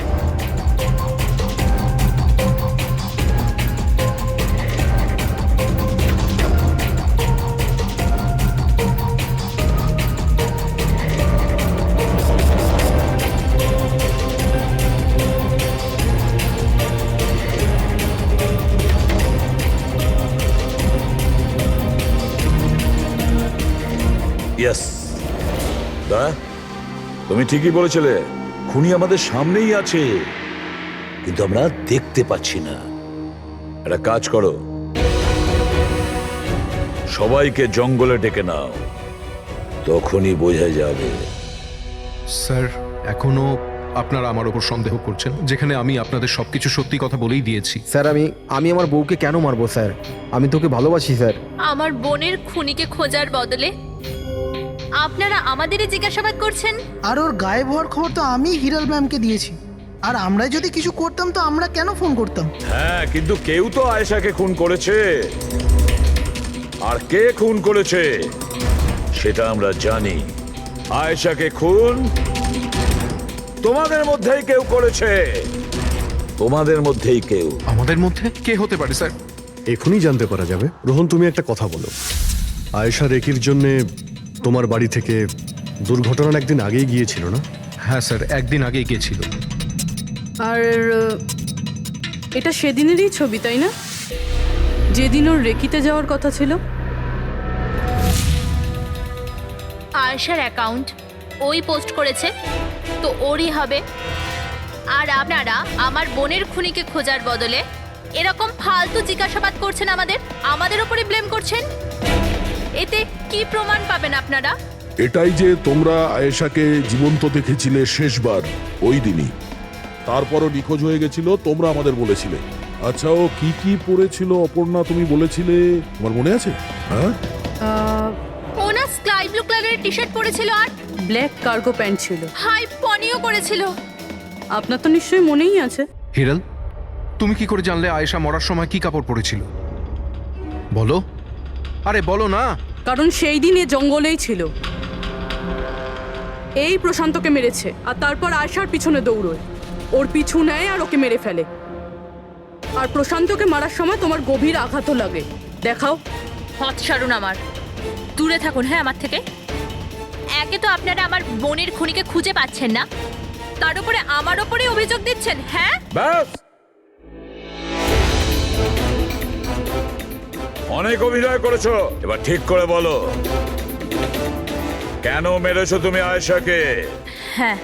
ইয়েস, দাদা তুমি ঠিকই বলেছিলে, খুনি আমাদের সামনেই আছে, কিন্তু আমরা দেখতে পাচ্ছি না। একটা কাজ করো, সবাইকে জঙ্গলে ডেকে নাও, তখনই বোঝা যাবে। স্যার এখনো আপনারা আমার উপর সন্দেহ করছেন, যেখানে আমি আপনাদের সবকিছু সত্যি কথা বলেই দিয়েছি। স্যার আমি আমার বউকে কেন মারবো স্যার? আমি তোকে ভালোবাসি স্যার। আমার বোনের খুনিকে খোঁজার বদলে আপনারা আমাদেরই জিজ্ঞাসাবাদ করছেন। আর ওর গায়েব হওয়ার খবর তো আমি হিরাল ম্যামকে দিয়েছি, আর আমরা যদি কিছু করতাম তো আমরা কেন ফোন করতাম? হ্যাঁ, কিন্তু কেউ তো আয়েশাকে খুন করেছে, আর কে খুন করেছে সেটা আমরা জানি। আয়েশাকে খুন তোমাদের মধ্যেই কেউ করেছে, তোমাদের মধ্যেই কেউ। আমাদের মধ্যে কে হতে পারে স্যার? এখনই জানতে পারা যাবে। রোহন, তুমি একটা কথা বলো, আয়েশা রেকির জন্যে তোমার বাড়ি থেকে দুর্ঘটনার একদিন আগেই গিয়েছিল না? হ্যাঁ স্যার, একদিন আগেই গিয়েছিল। আর এটা সেদিনেরই ছবি, তাই না? যেদিন ওর রেকিতে যাওয়ার কথা ছিল। আয়েশার অ্যাকাউন্ট ওই পোস্ট করেছে, তো ওরই হবে। আর আপনারা আমার বোনের খুনিকে খোঁজার বদলে এরকম ফালতু জিজ্ঞাসাবাদ করছেন, আমাদের উপরে ব্লেম করছেন। এতে কি প্রমাণ পাবেন আপনারা? এটাই যে তোমরা আয়েশাকে জীবন্ত দেখেছিলে শেষবার ওই দিনই, তারপরও নিখোঁজ হয়ে গেছিল, তোমরা আমাদের বলেছিলে। আচ্ছা, ও কি কি পরেছিল অপর্ণা, তুমি বলেছিলে, তোমার মনে আছে? হ্যাঁ, ও না স্কাই ব্লু কালারের টি শার্ট পরেছিল আর ব্ল্যাক কার্গো প্যান্ট ছিল। হাই পনিও করেছিল। আপনার তো নিশ্চয়ই মনেই আছে। হিরাল, তুমি কি করে জানলে আয়েশা মরার সময় কি কাপড় পরেছিল? বলো, আরে বলো না। কারণ সেই দিন এ জঙ্গলেই ছিল। এই প্রশান্তকে মেরেছে আর তারপর আয়শার পিছনে দৌড়োয়, ওর পিছু নেয় আর ওকে মেরে ফেলে। আর প্রশান্তকে মারার সময় তোমার গভীর আঘাতও লাগে। দেখাও। হট সারুন, আমার দূরে থাকুন। হ্যাঁ, আমার থেকে। একে তো আপনারা আমার বোনের খুনিকে খুঁজে পাচ্ছেন না, তার উপরে আমার উপরে অভিযোগ দিচ্ছেন। হ্যাঁ, ব্যাস, অনেক অভিনয় করেছো, এবার ঠিক করে বলো কেন মেরেছো তুমি আয়েশাকে? হ্যাঁ,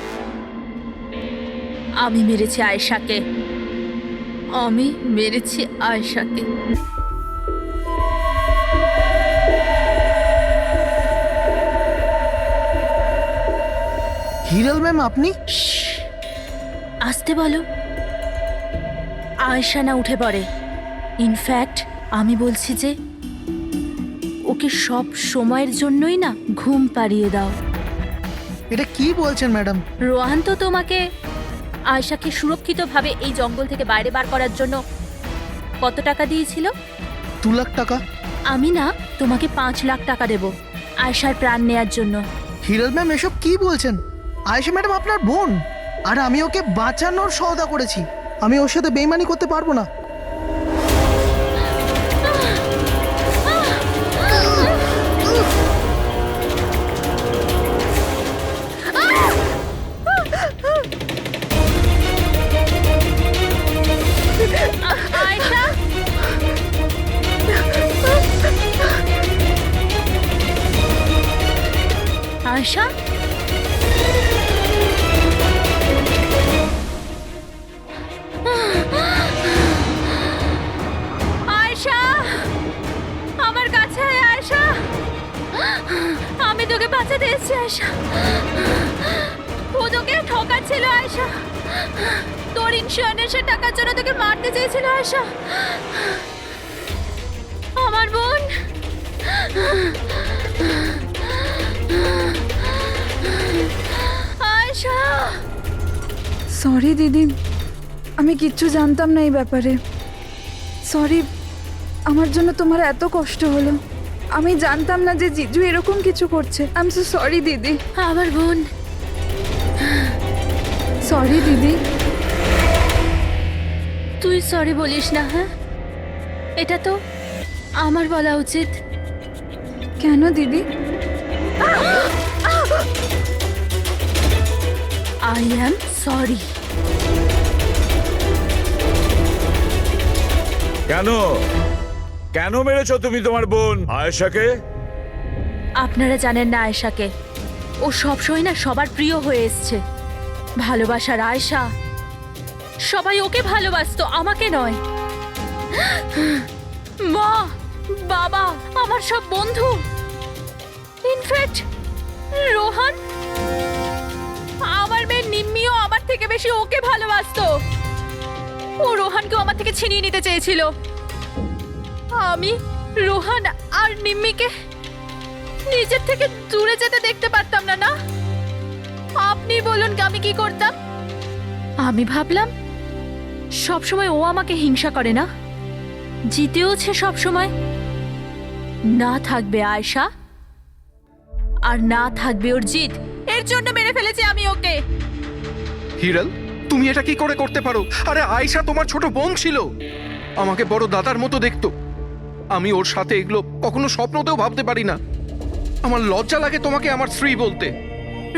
আমি মেরেছি আয়েশাকে। আমি মেরেছি আয়েশাকে। হিরাল ম্যাম, আপনি? আসতে বলো। আয়েশা না উঠে পড়ে। ইনফ্যাক্ট আমি বলছি যে ওকে সব সময়ের জন্যই না ঘুম পাড়িয়ে দাও। এটা কি বলছেন ম্যাডাম? রোহান তো তোমাকে আয়েশাকে সুরক্ষিতভাবে এই জঙ্গল থেকে বাইরে বার করার জন্য কত টাকা দিয়েছিল? 2 লাখ টাকা। আমি না তোমাকে 5 লাখ টাকা দেব আয়েশার প্রাণ নেয়ার জন্য। হিরাল ম্যাম, এসব কি বলছেন? আয়েশা ম্যাডাম আপনার বোন, আর আমি ওকে বাঁচানোর সওদা করেছি। আমি ওর সাথে বেইমানি করতে পারবো না। আয়েশা, আয়েশা, আয়েশা, আমার কাছে আয় আয়েশা। আমি তোকে বাঁচাতে এসেছি আয়েশা। ও তোকে ঠকাচ্ছিল আয়েশা। তোর ইন্স্যুরেন্সের টাকার জন্য তোকে মারতে চেয়েছিল আয়েশা। আমার বোন। আয়েশা। সরি দিদি, আমি কিচ্ছু জানতাম না এই ব্যাপারে। সরি, আমার জন্য তোমার এত কষ্ট হলো। আমি জানতাম না যে জিজু এরকম কিছু করছে। আই এম সো সরি দিদি। আমার বোন। সরি দিদি। তুই সরি বলিস না। হ্যাঁ, এটা তো আমার বলা উচিত। কেন দিদি? I am sorry. কেন কেন মেরেছো তুমি তোমার বোন আয়েশাকে? আপনারা জানেন না আয়েশাকে, ও সবসময় না সবার প্রিয় হয়ে এসছে। ভালোবাসার আয়েশা, সবাই ওকে ভালোবাসতো, আমাকে নয়। মা, বাবা, আমার সব বন্ধু, ইনফ্যাক্ট রোহান, আমার মেয়ে নিম্মিও আমার থেকে বেশি ওকে ভালোবাসতো। ও রোহানকেও আমার থেকে ছিনিয়ে নিতে চেয়েছিল। আমি রোহান আর নিম্মিকে নিজের থেকে দূরে যেতে দেখতে পারতাম না। না, আপনি বলুন আমি কি করতাম? আমি ভাবলাম সবসময় ও আমাকে হিংসা করে না, জিতেওছে সবসময়। না থাকবে আয়েশা, আর না থাকবে ওর জিত। এর জন্য মেরে ফেলেছি আমি ওকে। হিরাল, তুমি এটা কি করে করতে পারো? আরে আয়েশা তোমার ছোট বোন ছিল, আমাকে বড় দাদার মতো দেখতো। আমি ওর সাথে এগুলো কখনো স্বপ্নতেও ভাবতে পারি না। আমার লজ্জা লাগে তোমাকে আমার স্ত্রী বলতে।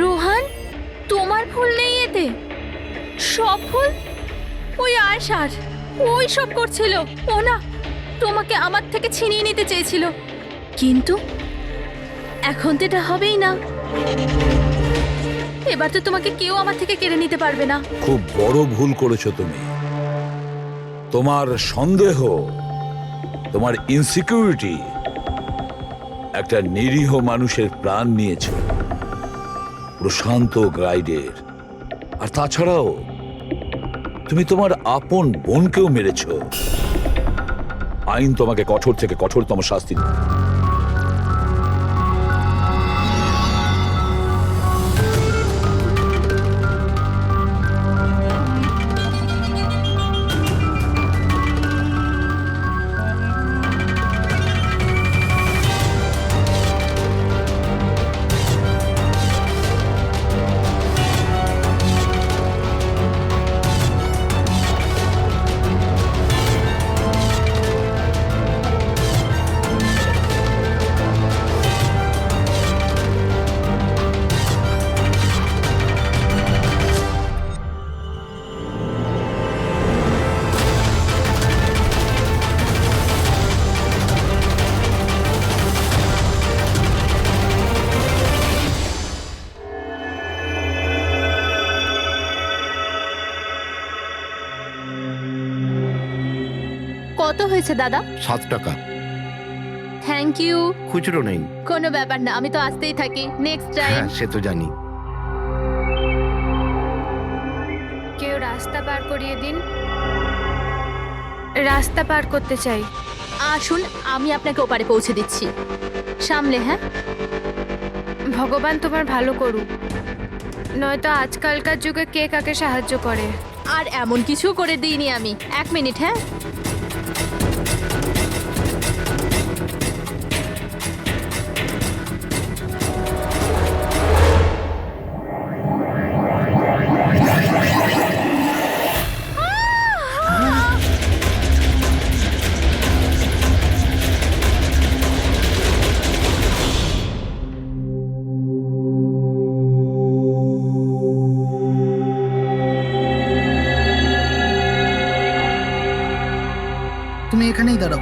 রোহান, তোমার ভুল নেই এতে। সব ভুল ওই আয়েশার। ওই সব করছিল। ও না তোমাকে আমার থেকে ছিনিয়ে নিতে চেয়েছিল, কিন্তু এখন তো এটা হবেই না। এবার তো তোমাকে কেউ আমার থেকে কেড়ে নিতে পারবে না। খুব বড় ভুল করেছো তুমি। তোমার সন্দেহ, তোমার ইনসিকিউরিটি একটা নিরীহ মানুষের প্রাণ নিয়েছে, প্রশান্ত গাইডের। আর তাছাড়াও তুমি তোমার আপন বোনকেও মেরেছো। আইন তোমাকে কঠোর থেকে কঠোরতম শাস্তি দেবে। কত হয়েছে দাদা? 7 টাকা। Thank you. খুচরো নেই। কোনো ব্যাপার না, আমি তো আসতেই থাকি। Next time. হ্যাঁ, সে তো জানি। কেউ রাস্তা পার করিয়ে দিন, রাস্তা পার করতে চাই। আসুন, আমি আপনাকে ওপারে পৌঁছে দিচ্ছি। সামলে, হ্যাঁ? ভগবান তোমার ভালো করুক, নয়তো আজকালকার যুগে কে কাকে সাহায্য করে। আর এমন কিছু করে দিইনি আমি। 1 মিনিট, হ্যাঁ? তুমি এখানেই দাঁড়াও।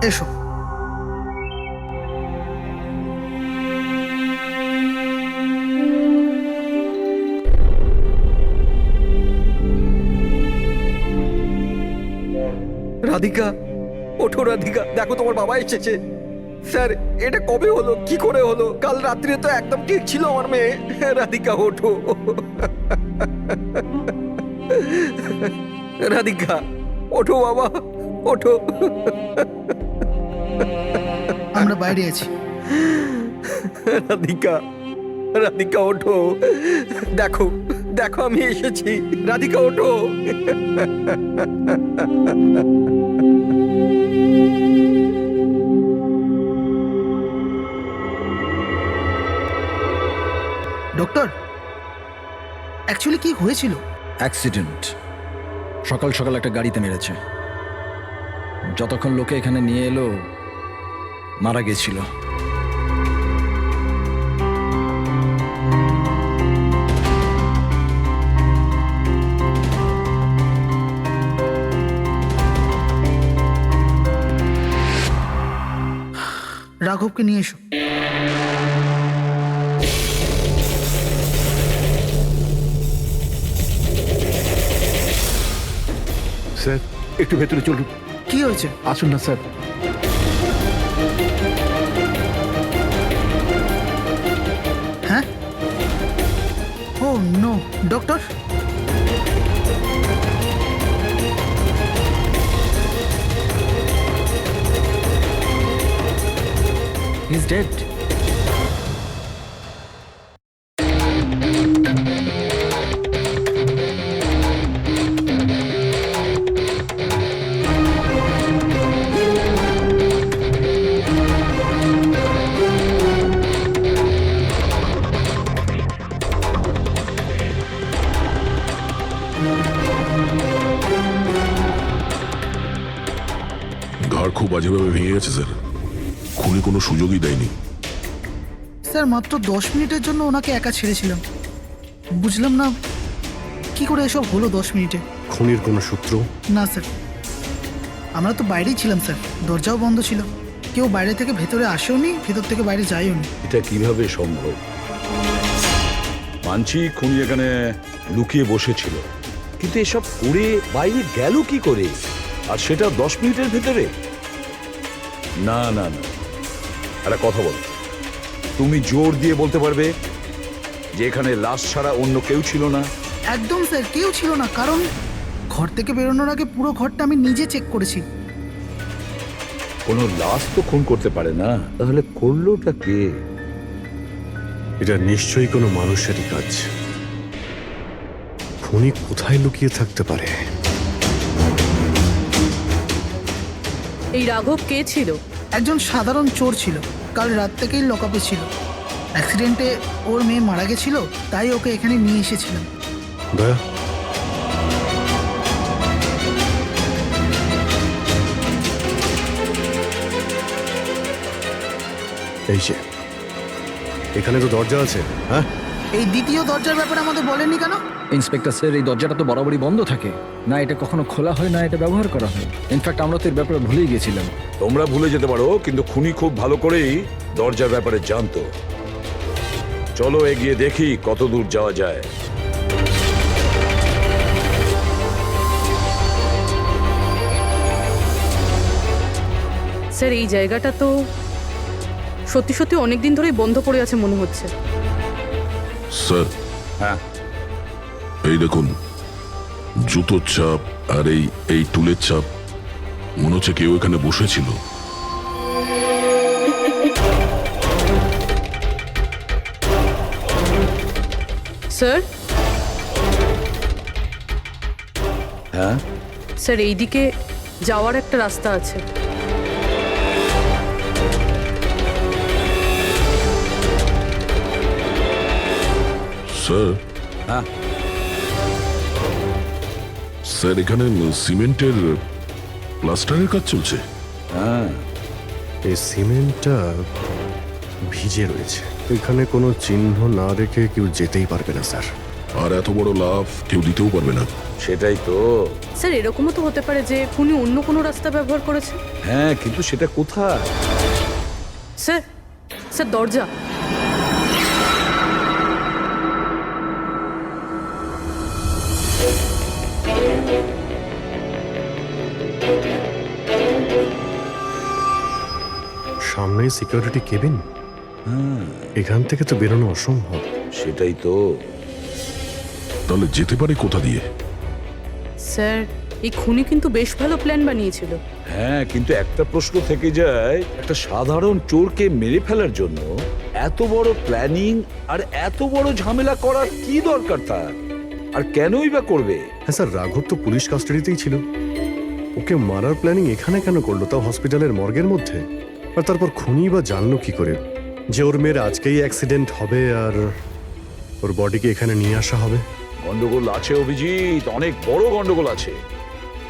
এসো। রাধিকা, ওঠো রাধিকা, দেখো তোমার বাবা এসেছে। স্যার, এটা কবে হলো, কি করে হলো? কাল রাত্রে তো একদম ঠিক ছিল আমার মেয়ে। রাধিকা ওঠো। রাধিকা ওঠো বাবা, ওঠো। আমরা বাইরে আছি। রাধিকা, রাধিকা ওঠো। দেখো, দেখো আমি এসেছি। রাধিকা ওঠো। ডক্টর, অ্যাকচুয়ালি কি হয়েছিল? অ্যাক্সিডেন্ট। সকাল সকাল একটা গাড়িতে মেরেছে। যতক্ষণ লোকে এখানে নিয়ে এলো মারা গেছিল। রাঘবকে নিয়ে এসো। স্যার, একটু ভেতরে চলুন। কি হয়েছে? আসুন না স্যার। হ্যাঁ? ও নো, ডক্টর। He's dead. ঘাড় খুব বাজেভাবে ভেঙে গেছে স্যার। খুনি কোনো সুযোগই দেয়নি। স্যার, মাত্র 10 মিনিটের জন্য ওনাকে একা ছেড়েছিলাম। বুঝলাম না কি করে এসব হলো 10 মিনিটে। খুনির কোনো সূত্র? না স্যার, আমরা তো বাইরেই ছিলাম স্যার, দরজাও বন্ধ ছিল। কেউ বাইরে থেকে ভেতরে আসেওনি, ভেতর থেকে বাইরে যায়ওনি। এটা কিভাবে সম্ভব? মানছি খুনি এখানে লুকিয়ে বসেছিল, কিন্তু এসব করে বাইরে গেল কি করে, আর সেটা 10 মিনিটের ভেতরে? না না না, একটা কথা বল, তুমি জোর দিয়ে বলতে পারবে যে এখানে লাশ ছাড়া অন্য কেউ ছিল না? একদম স্যার, কেউ ছিল না, কারণ ঘর থেকে বেরোনোর আগে পুরো ঘরটা আমি নিজে চেক করেছি। কোনো লাশ তো খুন করতে পারে না, তাহলে করলোটা কে? এটা নিশ্চয়ই কোনো মানুষেরই কাজ। খুনি কোথায় লুকিয়ে থাকতে পারে? এই রাঘব কে ছিল? একজন সাধারণ চোর ছিল, কাল রাত থেকেই লকআপে ছিল। অ্যাক্সিডেন্টে ওর মেয়ে মারা গেছিল, তাই ওকে এখানে নিয়ে এসেছিলাম। দয়া, এই যে এখানে তো দরজা আছে। হ্যাঁ, এই দ্বিতীয় দরজার ব্যাপারে আমাদের বলেননি কেন? ইন্সপেক্টর স্যার, এই দরজাটা তো বরাবরই বন্ধ থাকে, না এটা কখনো খোলা হয় না এটা ব্যবহার করা হয়। ইনফ্যাক্ট আমরা তো এর ব্যাপারে ভুলেই গেছিলাম। তোমরা ভুলে যেতে পারো, কিন্তু খুনি খুব ভালো করেই দরজার ব্যাপারে জানতো। চলো এগিয়ে দেখি কত দূর যাওয়া যায়। স্যার এই জায়গাটা তো সত্যি সত্যি অনেকদিন ধরেই বন্ধ পড়ে আছে মনে হচ্ছে। স্যার, হ্যাঁ, এই দেখুন, জুতোর ছাপ আর এই টুলের ছাপ, মনে হচ্ছে কেউ এখানে বসেছিল। স্যার, হ্যাঁ, স্যার এইদিকে যাওয়ার একটা রাস্তা আছে। স্যার, হ্যাঁ, স্যার এখানে সিমেন্টের প্লাস্টারের কাজ চলছে। হ্যাঁ, এই সিমেন্টটা ভিজে রয়েছে, এখানে কোনো চিহ্ন না রেখে কেউ যেতেই পারবে না স্যার। আর এত বড় লাভ কেউ দিতেও পারবে না। সেটাই তো। স্যার এরকমও তো হতে পারে যে খুনি অন্য কোনো রাস্তা ব্যবহার করেছে। হ্যাঁ, কিন্তু সেটা কোথায়? স্যার, স্যার দরজা। সামনেই সিকিউরিটি কেবিন, এখান থেকে তো বেরোনো অসম্ভব। সেটাই তো। তাহলে যেতে পারে কোথা দিয়ে? স্যার এই খুনি কিন্তু বেশ ভালো প্ল্যান বানিয়েছিল। হ্যাঁ, কিন্তু একটা প্রশ্ন থেকে যায়, একটা সাধারণ চোরকে মেরে ফেলার জন্য এত বড় প্ল্যানিং আর এত বড় ঝামেলা করার কি দরকার তার? আর কেনই বা করবে? হ্যাঁ স্যার, রাঘব তো পুলিশ কাস্টাডিতেই ছিল, ওকে মারার প্ল্যানিং এখানে কেন করলো, তাও হসপিটালের মর্গের মধ্যে? আর তারপর খুনি বা জানলো কি করে যে ওর মেয়ের আজকেই অ্যাক্সিডেন্ট হবে আর ওর বডিকে এখানে নিয়ে আসা হবে? গন্ডগোল আছে অভিজিৎ, অনেক বড় গন্ডগোল আছে।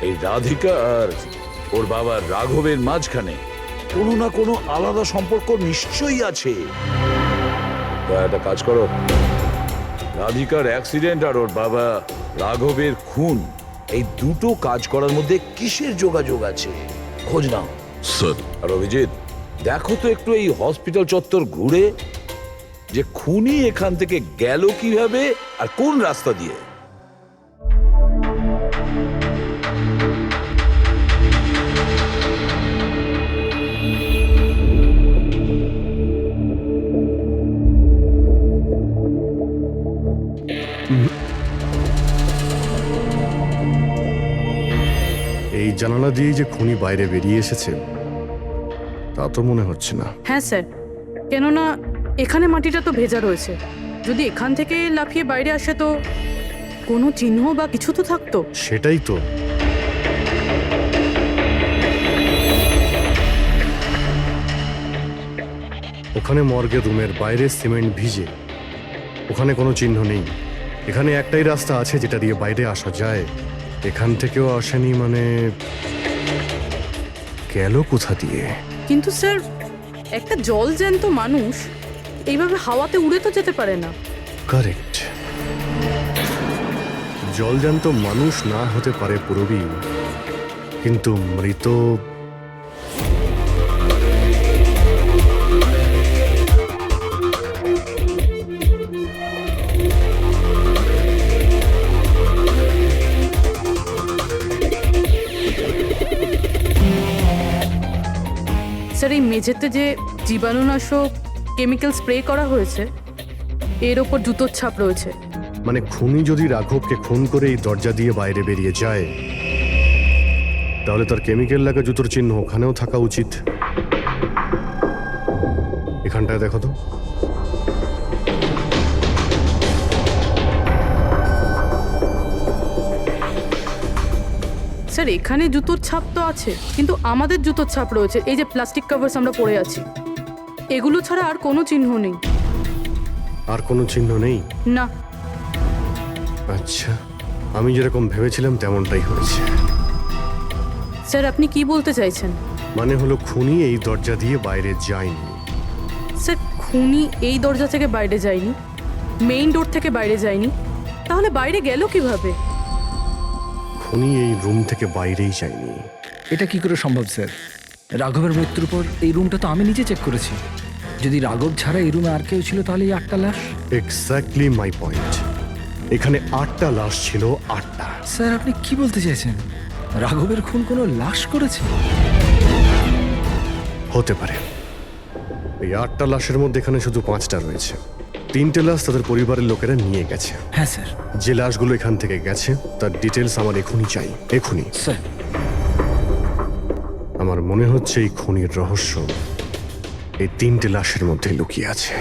এই রাধিকা আর ওর বাবা রাঘবের মাঝখানে কোনো না কোনো আলাদা সম্পর্ক নিশ্চয়ই আছে। তা একটা কাজ করো, রাধিকার অ্যাক্সিডেন্ট আর ওর বাবা রাঘবের খুন, এই দুটো কাজ করার মধ্যে কিসের যোগাযোগ আছে খোঁজ নাও। স্যার, আর অভিজিৎ, দেখো তো একটু এই হসপিটাল চত্বর ঘুরে যে খুনি এখান থেকে গেল কিভাবে আর কোন রাস্তা দিয়ে। এই জানালা দিয়েই যে খুনি বাইরে বেরিয়ে এসেছে তা তো মনে হচ্ছে না। হ্যাঁ স্যার, কেননা এখানে মাটিটা তো ভেজা রয়েছে, যদি এখান থেকে লাফিয়ে বাইরে আসে তো কোনো চিহ্ন বা কিছু তো থাকতো। সেটাই তো। ওখানে মর্গের রুমের বাইরে সিমেন্ট ভিজে, ওখানে কোনো চিহ্ন নেই। এখানে একটাই রাস্তা আছে যেটা দিয়ে বাইরে আসা যায়, এখান থেকেও আসেনি, মানে গেল কোথা দিয়ে? কিন্তু স্যার একটা জল জ্যান্ত মানুষ এইভাবে হাওয়াতে উড়ে তো যেতে পারে না। কারেক্ট, জলজান্ত মানুষ না হতে পারে পুরবী, কিন্তু মৃত স্যার এই মেঝেতে যে জীবাণুনাশক কেমিক্যাল স্প্রে করা হয়েছে এর ওপর জুতোর ছাপ রয়েছে। মানে খুনি যদি রাঘবকে খুন করে এই দরজা দিয়ে বাইরে বেরিয়ে যায় তাহলে তার কেমিক্যাল লাগা জুতোর চিহ্ন ওখানেও থাকা উচিত। এখানটায় দেখো তো। স্যার এখানে জুতোর ছাপ তো আছে, কিন্তু আমাদের জুতোর ছাপ রয়েছে। এই যে প্লাস্টিক কভার্স আমরা পরে আছি, এগুলো ছাড়া আর কোনো চিহ্ন নেই। আর কোনো চিহ্ন নেই? না। আচ্ছা, আমি যেরকম ভেবেছিলাম তেমনটাই হয়েছে। স্যার আপনি কি বলতে চাইছেন? মানে হলো খুনি এই দরজা দিয়ে বাইরে যায়নি। স্যার খুনি এই দরজা থেকে বাইরে যায়নি, মেইন ডোর থেকে বাইরে যায়নি, তাহলে বাইরে গেল কিভাবে? খুনি এই রুম থেকে বাইরেই যায়নি। এটা কি করে সম্ভব স্যার? রাঘবের মৃত্যুর পর এই রুমটা তো আমি নিজে চেক করেছি। যদি রাঘব ছাড়া এই রুমে আর কেউ ছিল তাহলে এই 8টা লাশ। Exactly my point. এখানে 8টা লাশ ছিল, 8টা। স্যার আপনি কি বলতে চাইছেন? রাঘবের খুন কোনো লাশ করেছে? হতে পারে। এই 8টা লাশের মধ্যে এখানে শুধু 5টা রয়েছে। 3টে লাশ তাদের পরিবারের লোকেরা নিয়ে গেছে। হ্যাঁ স্যার। যে লাশগুলো এখান থেকে গেছে তার ডিটেলস আমার এখনই চাই, এখনই। স্যার আমার মনে হচ্ছে এই খুনির রহস্য এই 3টে লাশের মধ্যে লুকিয়ে আছে।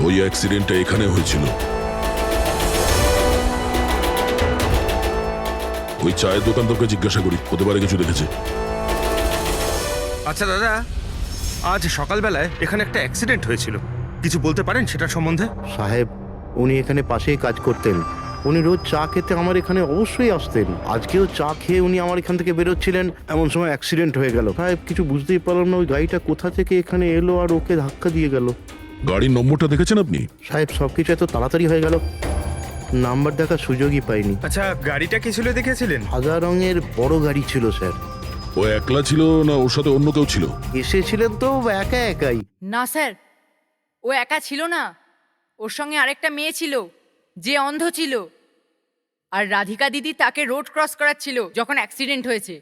ওই অ্যাক্সিডেন্টটা এখানে হয়েছিল। ওই চায়ের দোকানদারকে জিজ্ঞাসা করি, হতে পারে কিছু দেখেছে। আচ্ছা দাদা, আজ সকালবেলায় এখানে একটা অ্যাক্সিডেন্ট হয়েছিল, কিছু বলতে পারেন সেটার সম্বন্ধে? সাহেব, উনি এখানে পাশেই কাজ করতেন। উনি রোজ চা খেতে আমার এখানে অবশ্যই আসতেন। আজকেও চা খেয়ে উনি আমার এখান থেকে বেরোচ্ছিলেন, এমন সময় অ্যাক্সিডেন্ট হয়ে গেল। সাহেব কিছু বুঝতেই পারলাম না ওই গাড়িটা কোথা থেকে এখানে এলো আর ওকে ধাক্কা দিয়ে গেল। গাড়ির নম্বরটা দেখেছেন আপনি? সাহেব সবকিছু এত তাড়াতাড়ি হয়ে গেল, নাম্বার দেখার সুযোগই পাইনি। আচ্ছা গাড়িটা কি ছিল দেখেছিলেন? সাদা রঙের বড় গাড়ি ছিল স্যার। ও একলা ছিল না ওর সাথে অন্য কেউ ছিল? এসেছিলেন তো একা একাই। না স্যার, ও একা ছিল না, ওর সঙ্গে আরেকটা মেয়ে ছিল যে অন্ধ ছিল, আর রাধিকা দিদি তাকে রোড ক্রস করাচ্ছিল যখন অ্যাক্সিডেন্ট হয়েছে।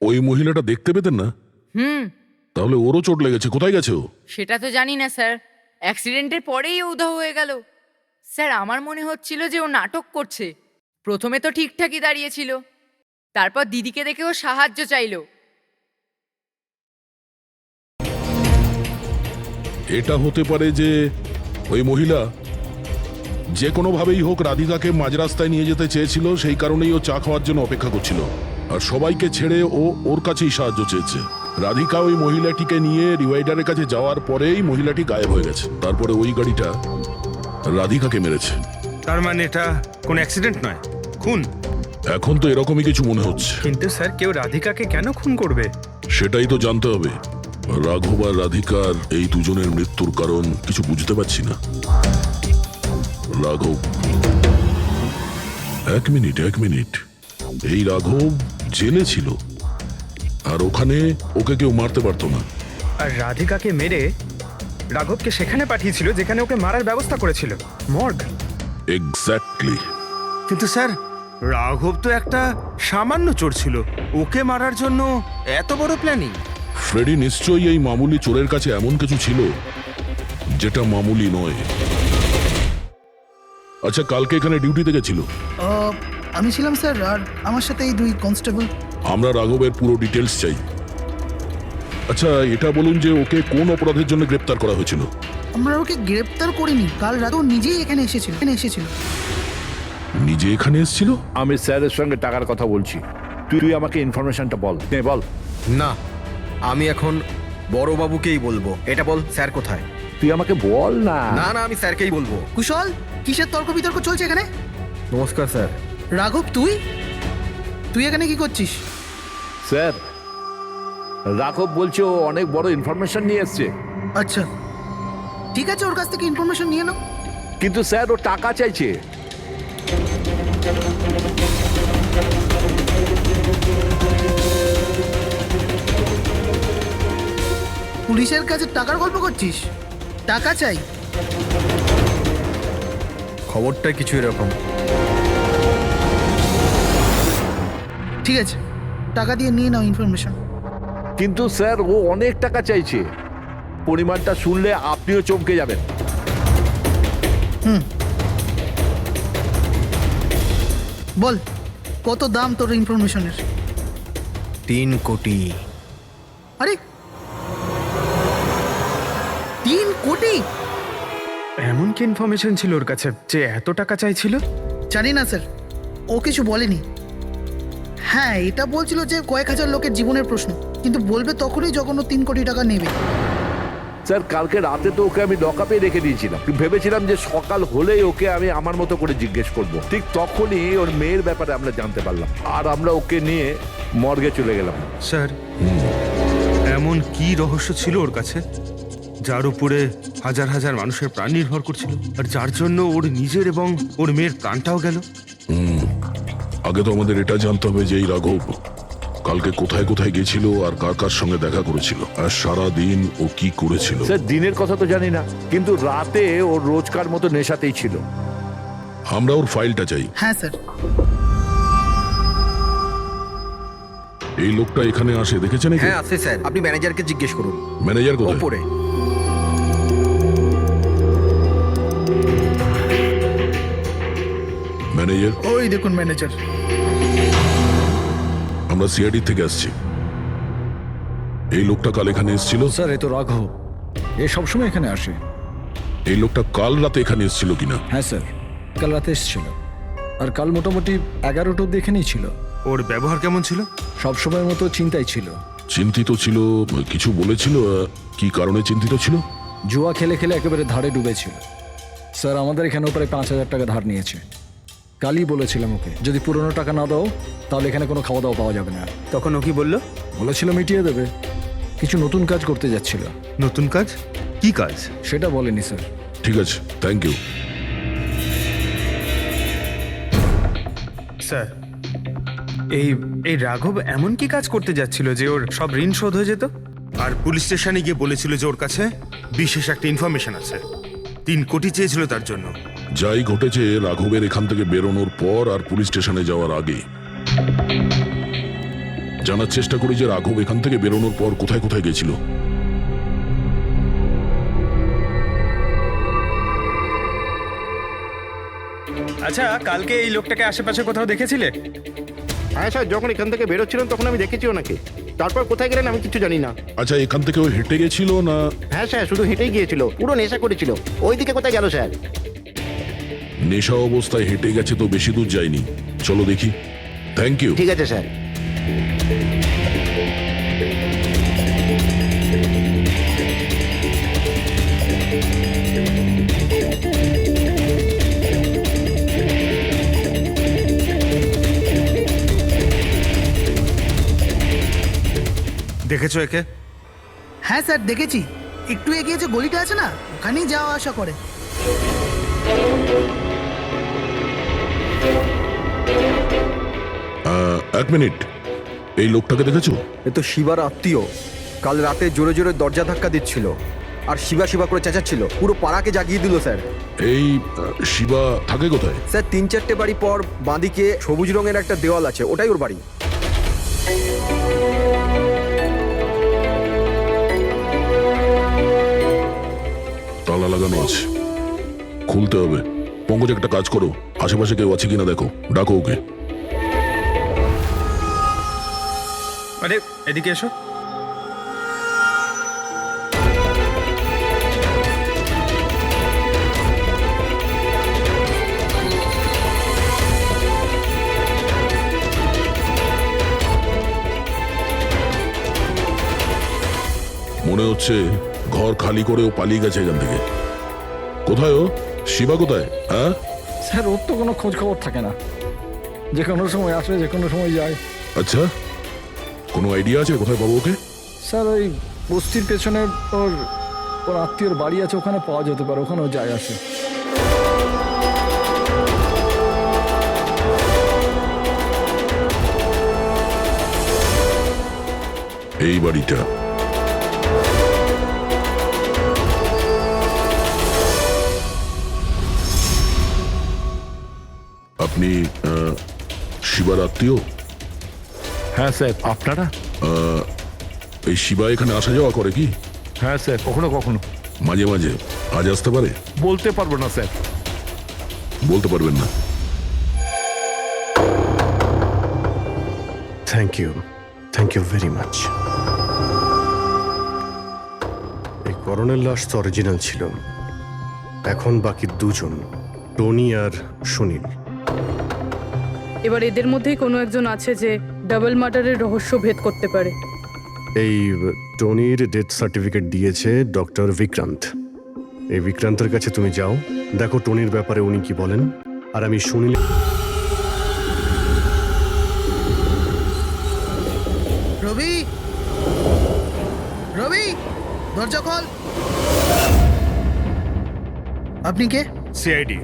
ওই মহিলাটা দেখতে পেতেন না? তাহলে ওরও চোট লেগেছে। কোথায় গেছে ও? সেটা তো জানি না স্যার, অ্যাক্সিডেন্টের পরেই ও উধাও হয়ে গেল। স্যার আমার মনে হচ্ছিল যে ও নাটক করছে। প্রথমে তো ঠিকঠাকই দাঁড়িয়েছিল, তারপর দিদিকে দেখে ও সাহায্য চাইলো। এটা হতে পারে যে ওই মহিলা যে কোনোভাবেই হোক রাধিকাকে মাঝ রাস্তায় নিয়ে যেতে চেয়েছিল, সেই কারণেই ও চা খাওয়ার জন্য অপেক্ষা করছিল, আর সবাইকে ছেড়ে ও ওর কাছেই সাহায্য চেয়েছে। রাধিকা ওই মহিলাটিকে নিয়ে ডিভাইডারের কাছে যাওয়ার পরেই মহিলাটি গায়েব হয়ে গেছে। তারপরে ওই গাড়িটা রাধিকাকে মেরেছে। তার মানে এটা কোনো অ্যাক্সিডেন্ট নয়, খুন? এখন তো এরকমই কিছু মনে হচ্ছে। কিন্তু স্যার কেউ রাধিকাকে কেন খুন করবে? সেটাই তো জানতে হবে। রাঘব আর রাধিকার এই দুজনের মৃত্যুর কারণ কিছু বুঝতে পারছি না। রাঘব, এক মিনিট, এই রাঘব জেলে ছিল, আর ওখানে ওকে কেউ মারতে পারতো না। আর রাধিকাকে মেরে রাঘবকে সেখানে পাঠিয়েছিল যেখানে ওকে মারার ব্যবস্থা করেছিল, মর্গ। এক্স্যাক্টলি। কিন্তু স্যার রাঘব তো একটা সামান্য চোর ছিল, ওকে মারার জন্য এত বড় প্ল্যানিং? ফ্রেডি নিশ্চয়ই এই মামুলি চোরের কাছে এমন কিছু ছিল যেটা মামুলি নয়। আচ্ছা, কালকে এখানে ডিউটিতে গেছিল? আমি ছিলাম স্যার, আর আমার সাথে এই 2 কনস্টেবল। আমরা রাঘবের পুরো ডিটেলস চাই। আচ্ছা এটা বলুন যে ওকে কোন অপরাধের জন্য গ্রেপ্তার করা হয়েছিল? আমরা ওকে গ্রেপ্তার করিনি, কাল রাতে ও নিজেই এখানে এসেছিল। নিজে এখানে এসেছিল? আমি স্যারের সঙ্গে টাকার কথা বলছি, তুই আমাকে ইনফরমেশনটা বল। বল। না, আমি এখন বড়বাবুকেই বলবো। এটা বল, স্যার কোথায়? তুই আমাকে বল না। না না, আমি স্যারকেই বলবো। কুশল, কিসের তর্ক বিতর্ক চলছে এখানে? নমস্কার স্যার। রাঘব, তুই এখানে কি করছিস? স্যার, রাঘব বলছে ও অনেক বড় ইনফরমেশন নিয়ে এসছে। আচ্ছা ঠিক আছে, ওর কাছ থেকে ইনফরমেশন নিয়ে নাও। কিন্তু স্যার ও টাকা চাইছে। পুলিশের কাছে টাকার গল্প করছিস? টাকা চাই? খবরটা কিছু এরকম। ঠিক আছে, টাকা দিয়ে নিয়ে নাও ইনফরমেশন। কিন্তু স্যার ও অনেক টাকা চাইছে, পরিমাণটা শুনলে আপনিও চমকে যাবেন। বল, কত দাম তোর ইনফরমেশনের? 3 কোটি। আরে 3 কোটি? এমন কি ইনফরমেশন ছিল ওর কাছে যে এত টাকা চাইছিল? জানি না স্যার, ও কিছু বলেনি। হ্যাঁ, এটা বলছিল যে কয়েক হাজার লোকের জীবনের প্রশ্ন, কিন্তু বলবে তখনই যখন ও 3 কোটি টাকা নেবে। স্যার কালকে রাতে তো ওকে আমি লকআপে রেখে দিয়েছিলাম, ভেবেছিলাম যে সকাল হলেই ওকে আমি আমার মতো করে জিজ্ঞেস করব। ঠিক তখনই ওর মেয়ের ব্যাপারে আমরা জানতে পারলাম, আর আমরা ওকে নিয়ে মর্গে চলে গেলাম। স্যার, এমন কি রহস্য ছিল ওর কাছে যার উপরে হাজার হাজার মানুষের প্রাণ নির্ভর করছিল, আর যার জন্য ওর নিজের এবং ওর মেয়ের প্রাণটাও গেল? আগে তো আমাদের এটা জানতে হবে যে এই রাঘব কালকে কোথায় কোথায় গেছিল আর কার কার সঙ্গে দেখা করেছিল, আর সারা দিন ও কি করেছিল। স্যার দিনের কথা তো জানি না, কিন্তু রাতে ওর রোজকার মতো নেশাতেই ছিল। আমরা ওর ফাইলটা চাই। হ্যাঁ স্যার। এই লোকটা এখানে আসে দেখেছেন? হ্যাঁ আছে স্যার, আপনি ম্যানেজারকে জিজ্ঞেস করুন। ম্যানেজার কোথায়? উপরে। ম্যানেজার? ওই দেখুন ম্যানেজার। আমরা সিআইডি থেকে আসছি। এই লোকটা কাল এখানে এসেছিল? স্যার এ তো রাঘব, এ সবসময় এখানে আসে। এই লোকটা কাল রাতে এখানে এসেছিল কিনা? হ্যাঁ স্যার, কাল রাতে এসেছিল, আর কাল মোটামুটি 11টা অব্দি এখানেই ছিল। ওর ব্যবহার কেমন ছিল? সবসময়ের মতো চিন্তায় ছিল। চিন্তিত ছিল? কিছু বলেছিল? কি কারণে চিন্তিত ছিল? জুয়া খেলে খেলে একেবারে ধারে ডুবেছিল স্যার। আমাদের এখানেও প্রায় 5,000 টাকা ধার নিয়েছে। কালই বলেছিলাম ওকে, যদি পুরনো টাকা না দাও তাহলে এখানে কোনো খাওয়া দাওয়া পাওয়া যাবে না। তখন ও কি বললো? বলেছিল মিটিয়ে দেবে। কিছু নতুন কাজ করতে যাচ্ছিল। নতুন কাজ? কি কাজ? সেটা বলেনি স্যার। ঠিক আছে, থ্যাংক ইউ। স্যার, এই রাঘব এমন কি কাজ করতে যাচ্ছিল যে ওর সব ঋণ শোধ হয়ে যেত? আর পুলিশ স্টেশনে গিয়ে বলেছিল যে ওর কাছে বিশেষ একটা ইনফরমেশন আছে, 3 কোটি চেয়েছিল তার জন্য। যাই ঘটেছে রাঘবের এখান থেকে বেরোনোর পর আর পুলিশ স্টেশনে যাওয়ার আগে জানার চেষ্টা করি যে রাঘব এখান থেকে বেরোনোর পর কোথায় কোথায় গেছিল। আচ্ছা, কালকে এই লোকটাকে আশেপাশে কোথাও দেখেছিলে? হ্যাঁ স্যার, যখন এখান থেকে বেরোচ্ছিলাম তখন আমি দেখেছি ওনাকে। তারপর কোথায় গেলেন আমি কিছু জানি না। আচ্ছা, এখান থেকে ও হেঁটে গেছিল না? হ্যাঁ স্যার, শুধু হেঁটেই গিয়েছিল, পুরো নেশা করেছিল। ওইদিকে কোথায় গেল স্যার? নেশা অবস্থায় হেঁটে গেছে তো বেশি দূর যায়নি। চলো দেখি। Thank you. ঠিক আছে স্যার। দেখেছো একে? হ্যাঁ স্যার দেখেছি, একটু এগিয়ে যে গলিটা আছে না, ওখানেই যাওয়া আসা করে। এক মিনিট, এই লোকটাকে দেখেছো? এ তো শিবার আত্মীয়। কাল রাতে জোরে জোরে দরজা ধাক্কা দিচ্ছিল আর শিবা শিবা করে চেঁচাচ্ছিল, পুরো পাড়াকে জাগিয়ে দিল স্যার। এই শিবা থাকে কোথায়? স্যার 3-4টে বাড়ি পর বাঁদিকে সবুজ রঙের একটা দেওয়াল আছে, ওটাই ওর বাড়ি। তালা লাগানো আছে, খুলতে হবে। পঙ্কজ একটা কাজ করো, আশেপাশে কেউ আছে কিনা দেখো, ডাকো ওকে। আরে এদিকে এসো। মনে হচ্ছে ঘর খালি করে ও পালিয়ে গেছে এখান থেকে। কোথায় ও? শিবা কোথায়? হ্যাঁ স্যার, ওর তো কোনো খোঁজ খবর থাকে না, যে কোনো সময় আসে, যে কোনো সময় যায়। আচ্ছা, কোনো আইডিয়া আছে কোথায় পাবো ওকে? স্যার ওই বস্তির পেছনে ওর ওর আত্মীয়র বাড়ি আছে, ওখানে পাওয়া যেতে পারে, ওখানেও যায় আসে। এই বাড়িটা। আপনি শিবার আত্মীয়? হ্যাঁ স্যার। আপনারা? এই শিবা এখানে আসা যাওয়া করে কি? হ্যাঁ স্যার, কখনো কখনো। মাঝে মাঝে। আজ আসতে পারে? বলতে পারবো না স্যার। বলতে পারবেন না? Thank you very much. এই করণের লাশ তো অরিজিনাল ছিল। এখন বাকি দুজন, টনি আর সুনীল। এবার এদের মধ্যেই কোনো একজন আছে যে ডাবল মার্ডারের রহস্য ভেদ করতে পারে। এই টনির ডেথ সার্টিফিকেট দিয়েছে ডক্টর বিক্রান্ত। এই বিক্রান্তের কাছে তুমি যাও, দেখো টনির ব্যাপারে উনি কি বলেন। আর আমি সুনীল। রবি, রবি, দরজা খোল। আপনি কে? সিআইডি।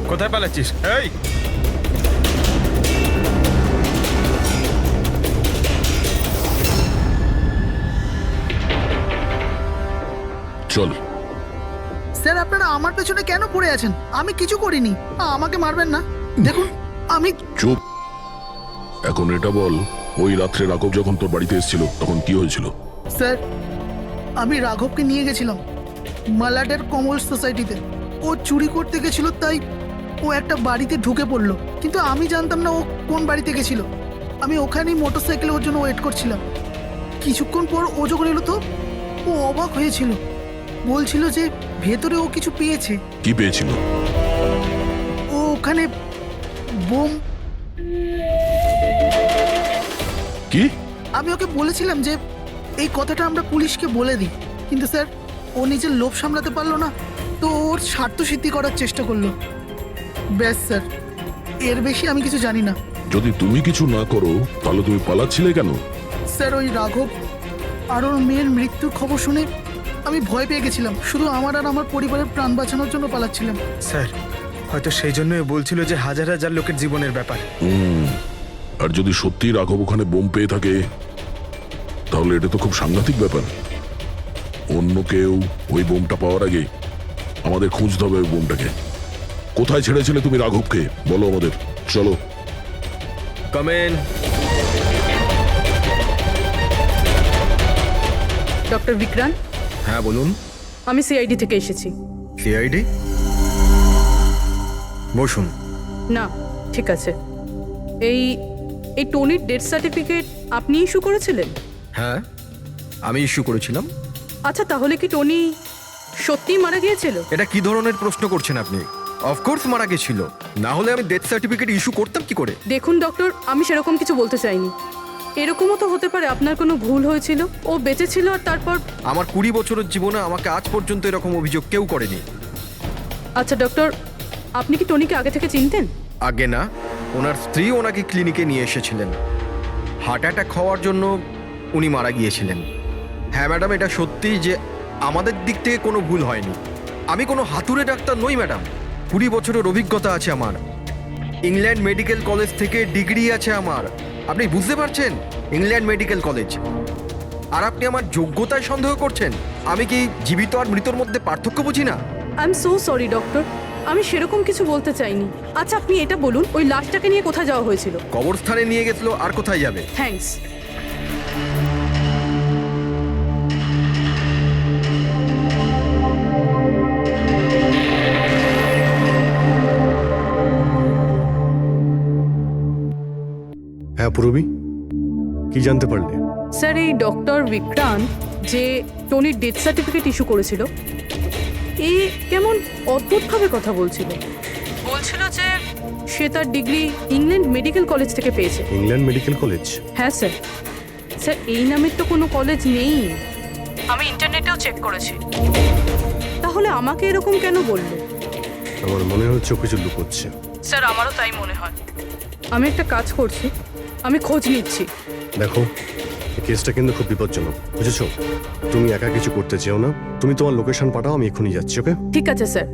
কোথায় পালাচ্ছিস? এই চল। স্যার, আপনারা আমার পেছনে কেন পড়ে আছেন? আমি কিছু করিনি। আমাকে মারবেন না। দেখুন, আমি চুপ। এখন এটা বল, ওই রাত্রে রাঘব যখন তোর বাড়িতে এসেছিল তখন কি হয়েছিল? স্যার, আমি রাঘবকে নিয়ে গেছিলাম মালাডের কমল সোসাইটিতে। ও চুরি করতে গেছিল, তাই ও একটা বাড়িতে ঢুকে পড়লো। কিন্তু আমি জানতাম না ও কোন বাড়িতে গেছিল। আমি ওখানেই মোটরসাইকেলে ওর জন্য ওয়েট করছিলাম। কিছুক্ষণ পর ও যখন এলো তো ও অবাক হয়েছিল। বলছিল যে ভেতরে ও কিছু পেয়েছে। কি পেয়েছিল? ও ওখানে বোম। কি? আমি ওকে বলেছিলাম যে এই কথাটা আমরা পুলিশকে বলে দিই, কিন্তু স্যার ও নিজের লোভ সামলাতে পারলো না, তো ওর স্বার্থ সিদ্ধি করার চেষ্টা করলো। ব্যাস স্যার, এর বেশি আমি কিছু জানি না। যদি তুমি কিছু না করো তাহলে তুমি পালাচ্ছিলে কেন? স্যার, ওই রাঘব আর ওর মেয়ের মৃত্যুর খবর শুনে আমি ভয় পেয়ে গেছিলাম। শুধু আমার আর আমার পরিবারের প্রাণ বাঁচানোর জন্য পালাচ্ছিলাম। স্যার, হয়তো সেই জন্যই বলছিল যে হাজার হাজার লোকের জীবনের ব্যাপার। আর যদি সত্যি রাঘব ওখানে বোম পেয়ে থাকে তাহলে এটা তো খুব সাংঘাতিক ব্যাপার। অন্য কেউ ওই বোমটা পাওয়ার আগে আমাদের খুঁজতে হবে ওই বোমটাকে। কোথায় ছেড়েছিলে তুমি রাঘবকে? বলো আমাদের। চলো। কামেন। ডক্টর বিক্রান্ত। হ্যাঁ বলুন। আমি সিআইডি থেকে এসেছি। সিআইডি? বসুন। না, ঠিক আছে। এই এই টনির ডেথ সার্টিফিকেট আপনি ইস্যু করেছিলেন? হ্যাঁ, আমি ইস্যু করেছিলাম। আচ্ছা, তাহলে কি টনি সত্যিই মারা গিয়েছিল? এটা কি ধরনের প্রশ্ন করছেন আপনি? অফকোর্স মারা গেছিল, না হলে আমি ডেথ সার্টিফিকেট ইস্যু করতাম কি করে? দেখুন ডক্টর, আমি সেরকম কিছু বলতে চাইনি। এরকমও তো হতে পারে আপনার কোনো ভুল হয়েছিল, ও বেঁচে ছিল আর তারপর। আমার 20 বছরের জীবনে আমাকে আজ পর্যন্ত এরকম অভিযোগ কেউ করেনি। আচ্ছা ডক্টর, আপনি কি টনিকে আগে থেকে চিনতেন? আগে না, ওনার স্ত্রী ওনাকে ক্লিনিকে নিয়ে এসেছিলেন। হার্ট অ্যাটাক হওয়ার জন্য উনি মারা গিয়েছিলেন। হ্যাঁ ম্যাডাম, এটা সত্যি যে আমাদের দিক থেকে কোনো ভুল হয়নি। আমি কোনো হাতুড়ে ডাক্তার নই ম্যাডাম। 20 বছরের অভিজ্ঞতা আছে আমার। ইংল্যান্ড মেডিকেল কলেজ থেকে ডিগ্রি আছে আমার। আপনি বুঝতে পারছেন? England medical college. আর আপনি আমার যোগ্যতায় সন্দেহ করছেন? আমি কি জীবিত আর মৃতর মধ্যে পার্থক্য বুঝি না? I am so sorry doctor, আমি সেরকম কিছু বলতে চাইনি। আচ্ছা, আপনি এটা বলুন, ওই লাশটাকে নিয়ে কোথায় যাওয়া হয়েছিল? কবরস্থানে নিয়ে গেছিল, আর কোথায় যাবে? থ্যাঙ্কস। হ্যাঁ পূরবী, কি জানতে পারলে? স্যার, এই ডক্টর বিক্রান্ত যে টনির ডেথ সার্টিফিকেট ইস্যু করেছিল, এ কেমন অদ্ভুতভাবে কথা বলছিল। বলছিল যে সে তার ডিগ্রি ইংল্যান্ড মেডিকেল কলেজ থেকে পেয়েছে। England medical college? হ্যাঁ স্যার। স্যার, এই নামের তো কোনো কলেজ নেই। আমি ইন্টারনেটেও চেক করেছি। তাহলে আমাকে এরকম কেন বললো? আমার মনে হচ্ছে ও কিছু লুকোচ্ছে। স্যার, আমারও তাই মনে হয়। আমি একটা কাজ করছি, আমি খোঁজ নিচ্ছি। দেখো, এই কেসটা কিন্তু খুব বিপজ্জনক, বুঝেছো? তুমি একা কিছু করতে চেও না। তুমি তোমার লোকেশন পাঠাও, আমি এক্ষুনি যাচ্ছি। ওকে? ঠিক আছে স্যার।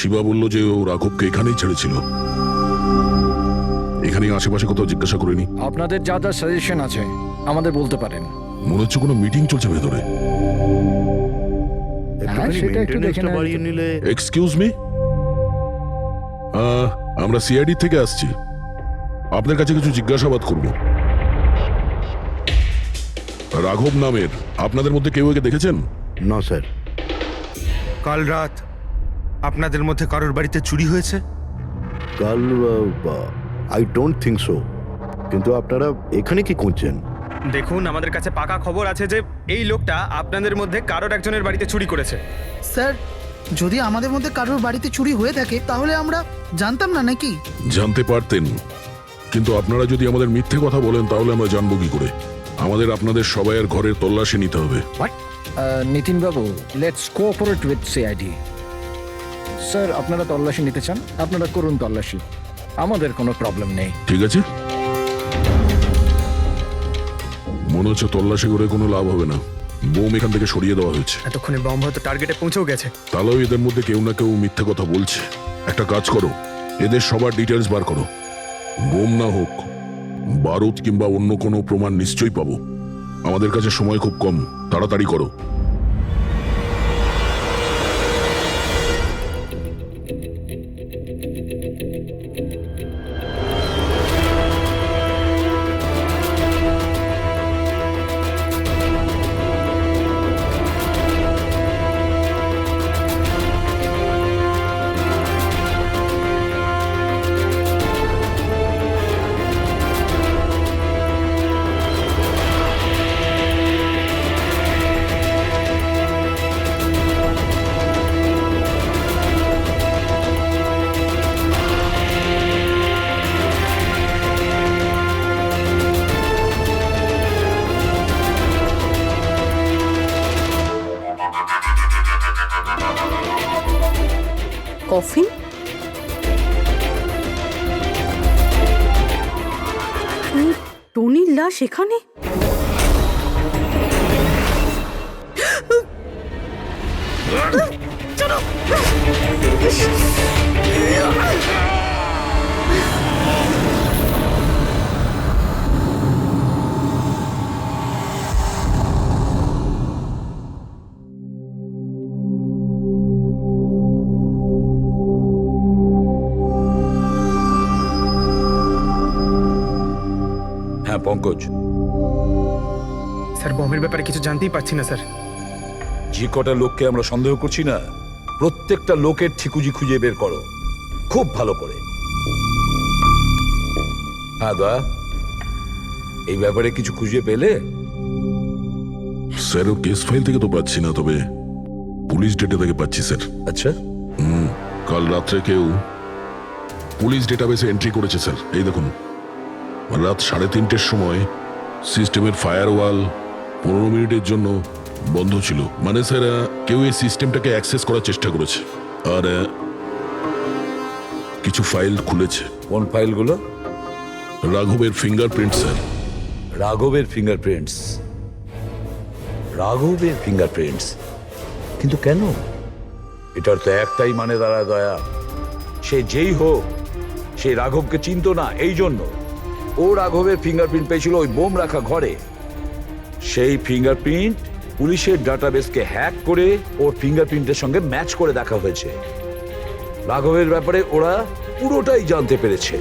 শিবা বলল যে ও রাঘবকে এখানেই ছেড়েছিল। এখানেই আশেপাশে কোথাও জিজ্ঞাসা করিনি? আপনাদের যা যা সাজেশন আছে আমাদের বলতে পারেন। মনে হচ্ছে কোনো মিটিং চলছে ভেতরে। একটুখানি সেটা একটু দেখে মেনটেনেন্সটা নেওয়া বাড়িয়ে যেত। নিলে। এক্সকিউজ মি, আমরা সিআইডি থেকে আসছি, আপনার কাছে কিছু জিজ্ঞাসাবাদ করব। রাঘব নামের আপনাদের মধ্যে কেউ একে দেখেছেন? না স্যার। কাল রাত আপনাদের মধ্যে কারোর বাড়িতে চুরি হয়েছে? কাল আই ডোন্ট থিঙ্ক সো। কিন্তু আপনারা এখানে কি খুঁজছেন? দেখুন, আমাদের কাছে পাকা খবর আছে যে এই লোকটা আপনাদের মধ্যে কারোর একজনের বাড়িতে চুরি করেছে। স্যার, যদি আমাদের মধ্যে কারোর বাড়িতে চুরি হয়ে থাকে তাহলে আমরা জানতাম না নাকি? জানতে পারতেন, কিন্তু আপনারা যদি আমাদের মিথ্যে কথা বলেন তাহলে আমরা জানবো কি করে? আমাদের আপনাদের সবাইয়ের ঘরের তল্লাশি নিতে হবে। নিতিন বাবু, let's cooperate with CID. Sir, আপনারা তল্লাশি নিতে চান, আপনারা করুন তল্লাশি, আমাদের কোনো প্রবলেম নেই। ঠিক আছে, মনে হচ্ছে তল্লাশি করে কোনো লাভ হবে না। বোম এখান থেকে সরিয়ে দেওয়া হয়েছে। এতক্ষণে বম হয়তো টার্গেটে পৌঁছেও গেছে। তাহলেও এদের মধ্যে কেউ না কেউ মিথ্যে কথা বলছে। একটা কাজ করো, এদের সবার ডিটেলস বার করো। বোম না হোক, বারুদ কিংবা অন্য কোনো প্রমাণ নিশ্চয়ই পাবো। আমাদের কাছে সময় খুব কম, তাড়াতাড়ি করো। কফিন? টনির লাশ এখানে? হ্যাঁ পঙ্কজ, স্যার, বমের ব্যাপারে কিছু জানতেই পারছি না স্যার। যে কটা লোককে আমরা সন্দেহ করছি না, প্রত্যেকটা লোকের ঠিকুজি খুঁজে বের করো খুব ভালো করে। হ্যাঁ দা, এই ব্যাপারে কিছু খুঁজে পেলে? স্যার, ও কেস ফাইল থেকে তো পাচ্ছি না, তবে পুলিশ ডেটা থেকে পাচ্ছি স্যার। আচ্ছা, কাল রাত্রে কেউ পুলিশ ডেটাবেসে এন্ট্রি করেছে স্যার। এই দেখুন, রাত 3:30-র সময় সিস্টেমের ফায়ারওয়াল 15 মিনিটের জন্য বন্ধ ছিল। মানে স্যার, কেউ এই সিস্টেমটাকে অ্যাক্সেস করার চেষ্টা করেছে আর কিছু ফাইল খুলেছে। কোন ফাইলগুলো? রাঘবের ফিঙ্গারপ্রিন্ট স্যার। রাঘবের ফিঙ্গারপ্রিন্টস? রাঘবের ফিঙ্গারপ্রিন্টস? কিন্তু কেন? এটার তো একটাই মানে দাঁড়ায় দয়া, সে যেই হোক সে রাঘবকে চিনতো না, এই জন্য ও রাঘবের ফিঙ্গারপ্রিন্ট পেয়েছিল ওই বোম রাখা ঘরে। সেই ফিঙ্গারপ্রিন্ট পুলিশের ডাটাবেসকে হ্যাক করে ওর ফিঙ্গারপ্রিন্টের সঙ্গে ম্যাচ করে দেখা হয়েছে। রাঘবের ব্যাপারে ওরা পুরোটাই জানতে পেরেছে,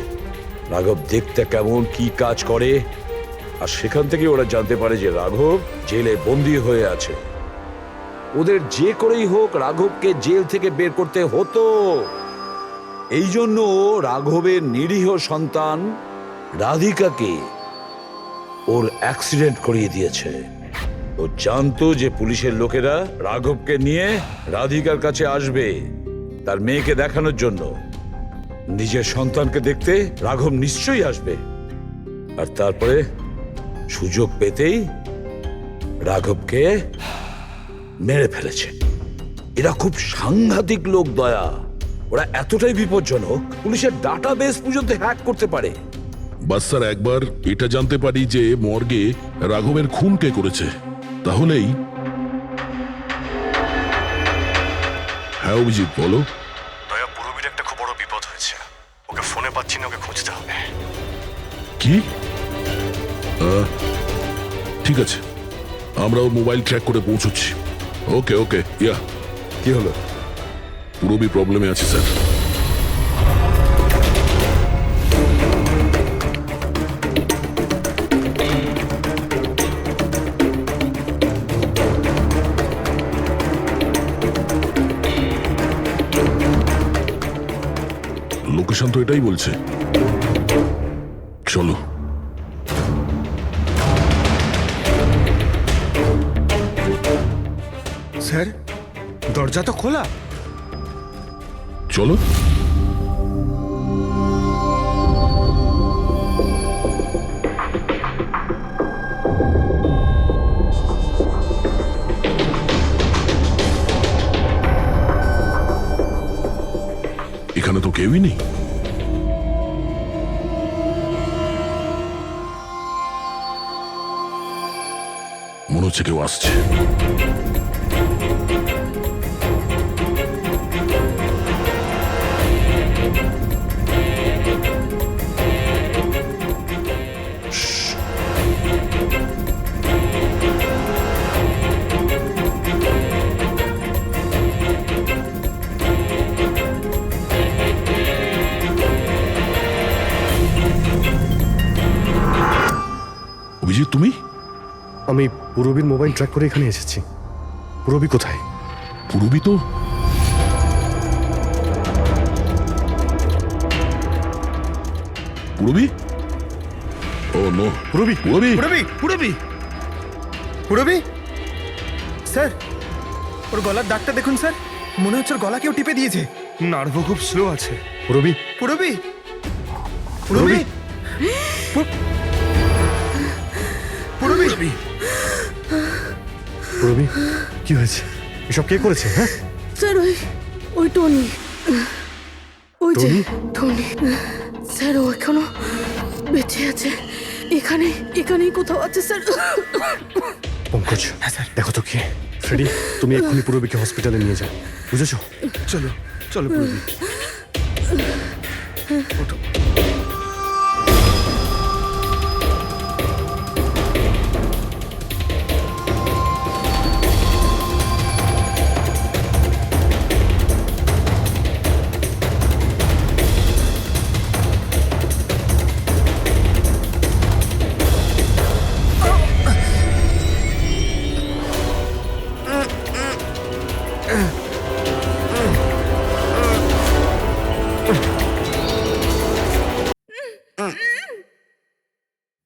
রাঘব দেখতে কেমন, কি কাজ করে, আর সেখান থেকে ওরা জানতে পারে যে রাঘব জেলে বন্দী হয়ে আছে। ওদের যে করেই হোক রাঘবকে জেল থেকে বের করতে হতো। এই জন্য রাঘবের নিরীহ সন্তান রাধিকাকে ওর অ্যাক্সিডেন্ট করিয়ে দিয়েছে। ও জানতো যে পুলিশের লোকেরা রাঘবকে নিয়ে রাধিকার কাছে আসবে তার মেয়েকে দেখানোর জন্য। নিজের সন্তানকে দেখতে রাঘব নিশ্চয়ই আসবে, আর তারপরে সুযোগ পেতেই রাঘবকে মেরে ফেলেছে। এরা খুব সাংঘাতিক লোক দয়া, ওরা এতটাই বিপজ্জনক পুলিশের ডাটাবেস পর্যন্ত হ্যাক করতে পারে। বাস স্যার, একবার এটা জানতে পারি যে মর্গে রাঘবের খুন কে করেছে, তাহলেই। হ্যাঁ অভিজিৎ, বলো। ফোনে পাচ্ছি না, ওকে খুঁজতে হবে। কি? ঠিক আছে, আমরা ওর মোবাইল ট্র্যাক করে পৌঁছচ্ছি। ওকে ওকে, ইয়া। কি হলো? পুরোবি প্রবলেমে আছে স্যার। লোকেশন তো এটাই বলছে। চলো। স্যার, দরজা তো খোলা। চলো। এখানে তো কেউই নেই। মনে হচ্ছে কেউ আসছে। অভিজিৎ, তুমি? আমি পুরবীর মোবাইল ট্র্যাক করে এখানে এসেছি। পুরবী কোথায়? পুরবী তো পুরবী? ও নো, পুরবী, পুরবী, পুরবি, পুরবি, পুরবি। স্যার, ওর গলার দাগটা দেখুন স্যার, মনে হচ্ছে ওর গলা কেউ টিপে দিয়েছে। নার্ভও খুব স্লো আছে। পুরবী, পুরবি, পুরবি, পুরবি। পুরবী, কি হয়েছে? এসব কে করেছে? হ্যাঁ স্যার, ওই টনি, ওই যে টনি? টনি। স্যার, ও এখনো বেঁচে আছে। এখানেই কোথাও আছে স্যার। পঙ্কজ, দেখো তো কে। ফ্রেডি, তুমি এক্ষুনি পুরবীকে হসপিটালে নিয়ে যাও, বুঝেছো? চলো চলো পুরবি। ওঠো।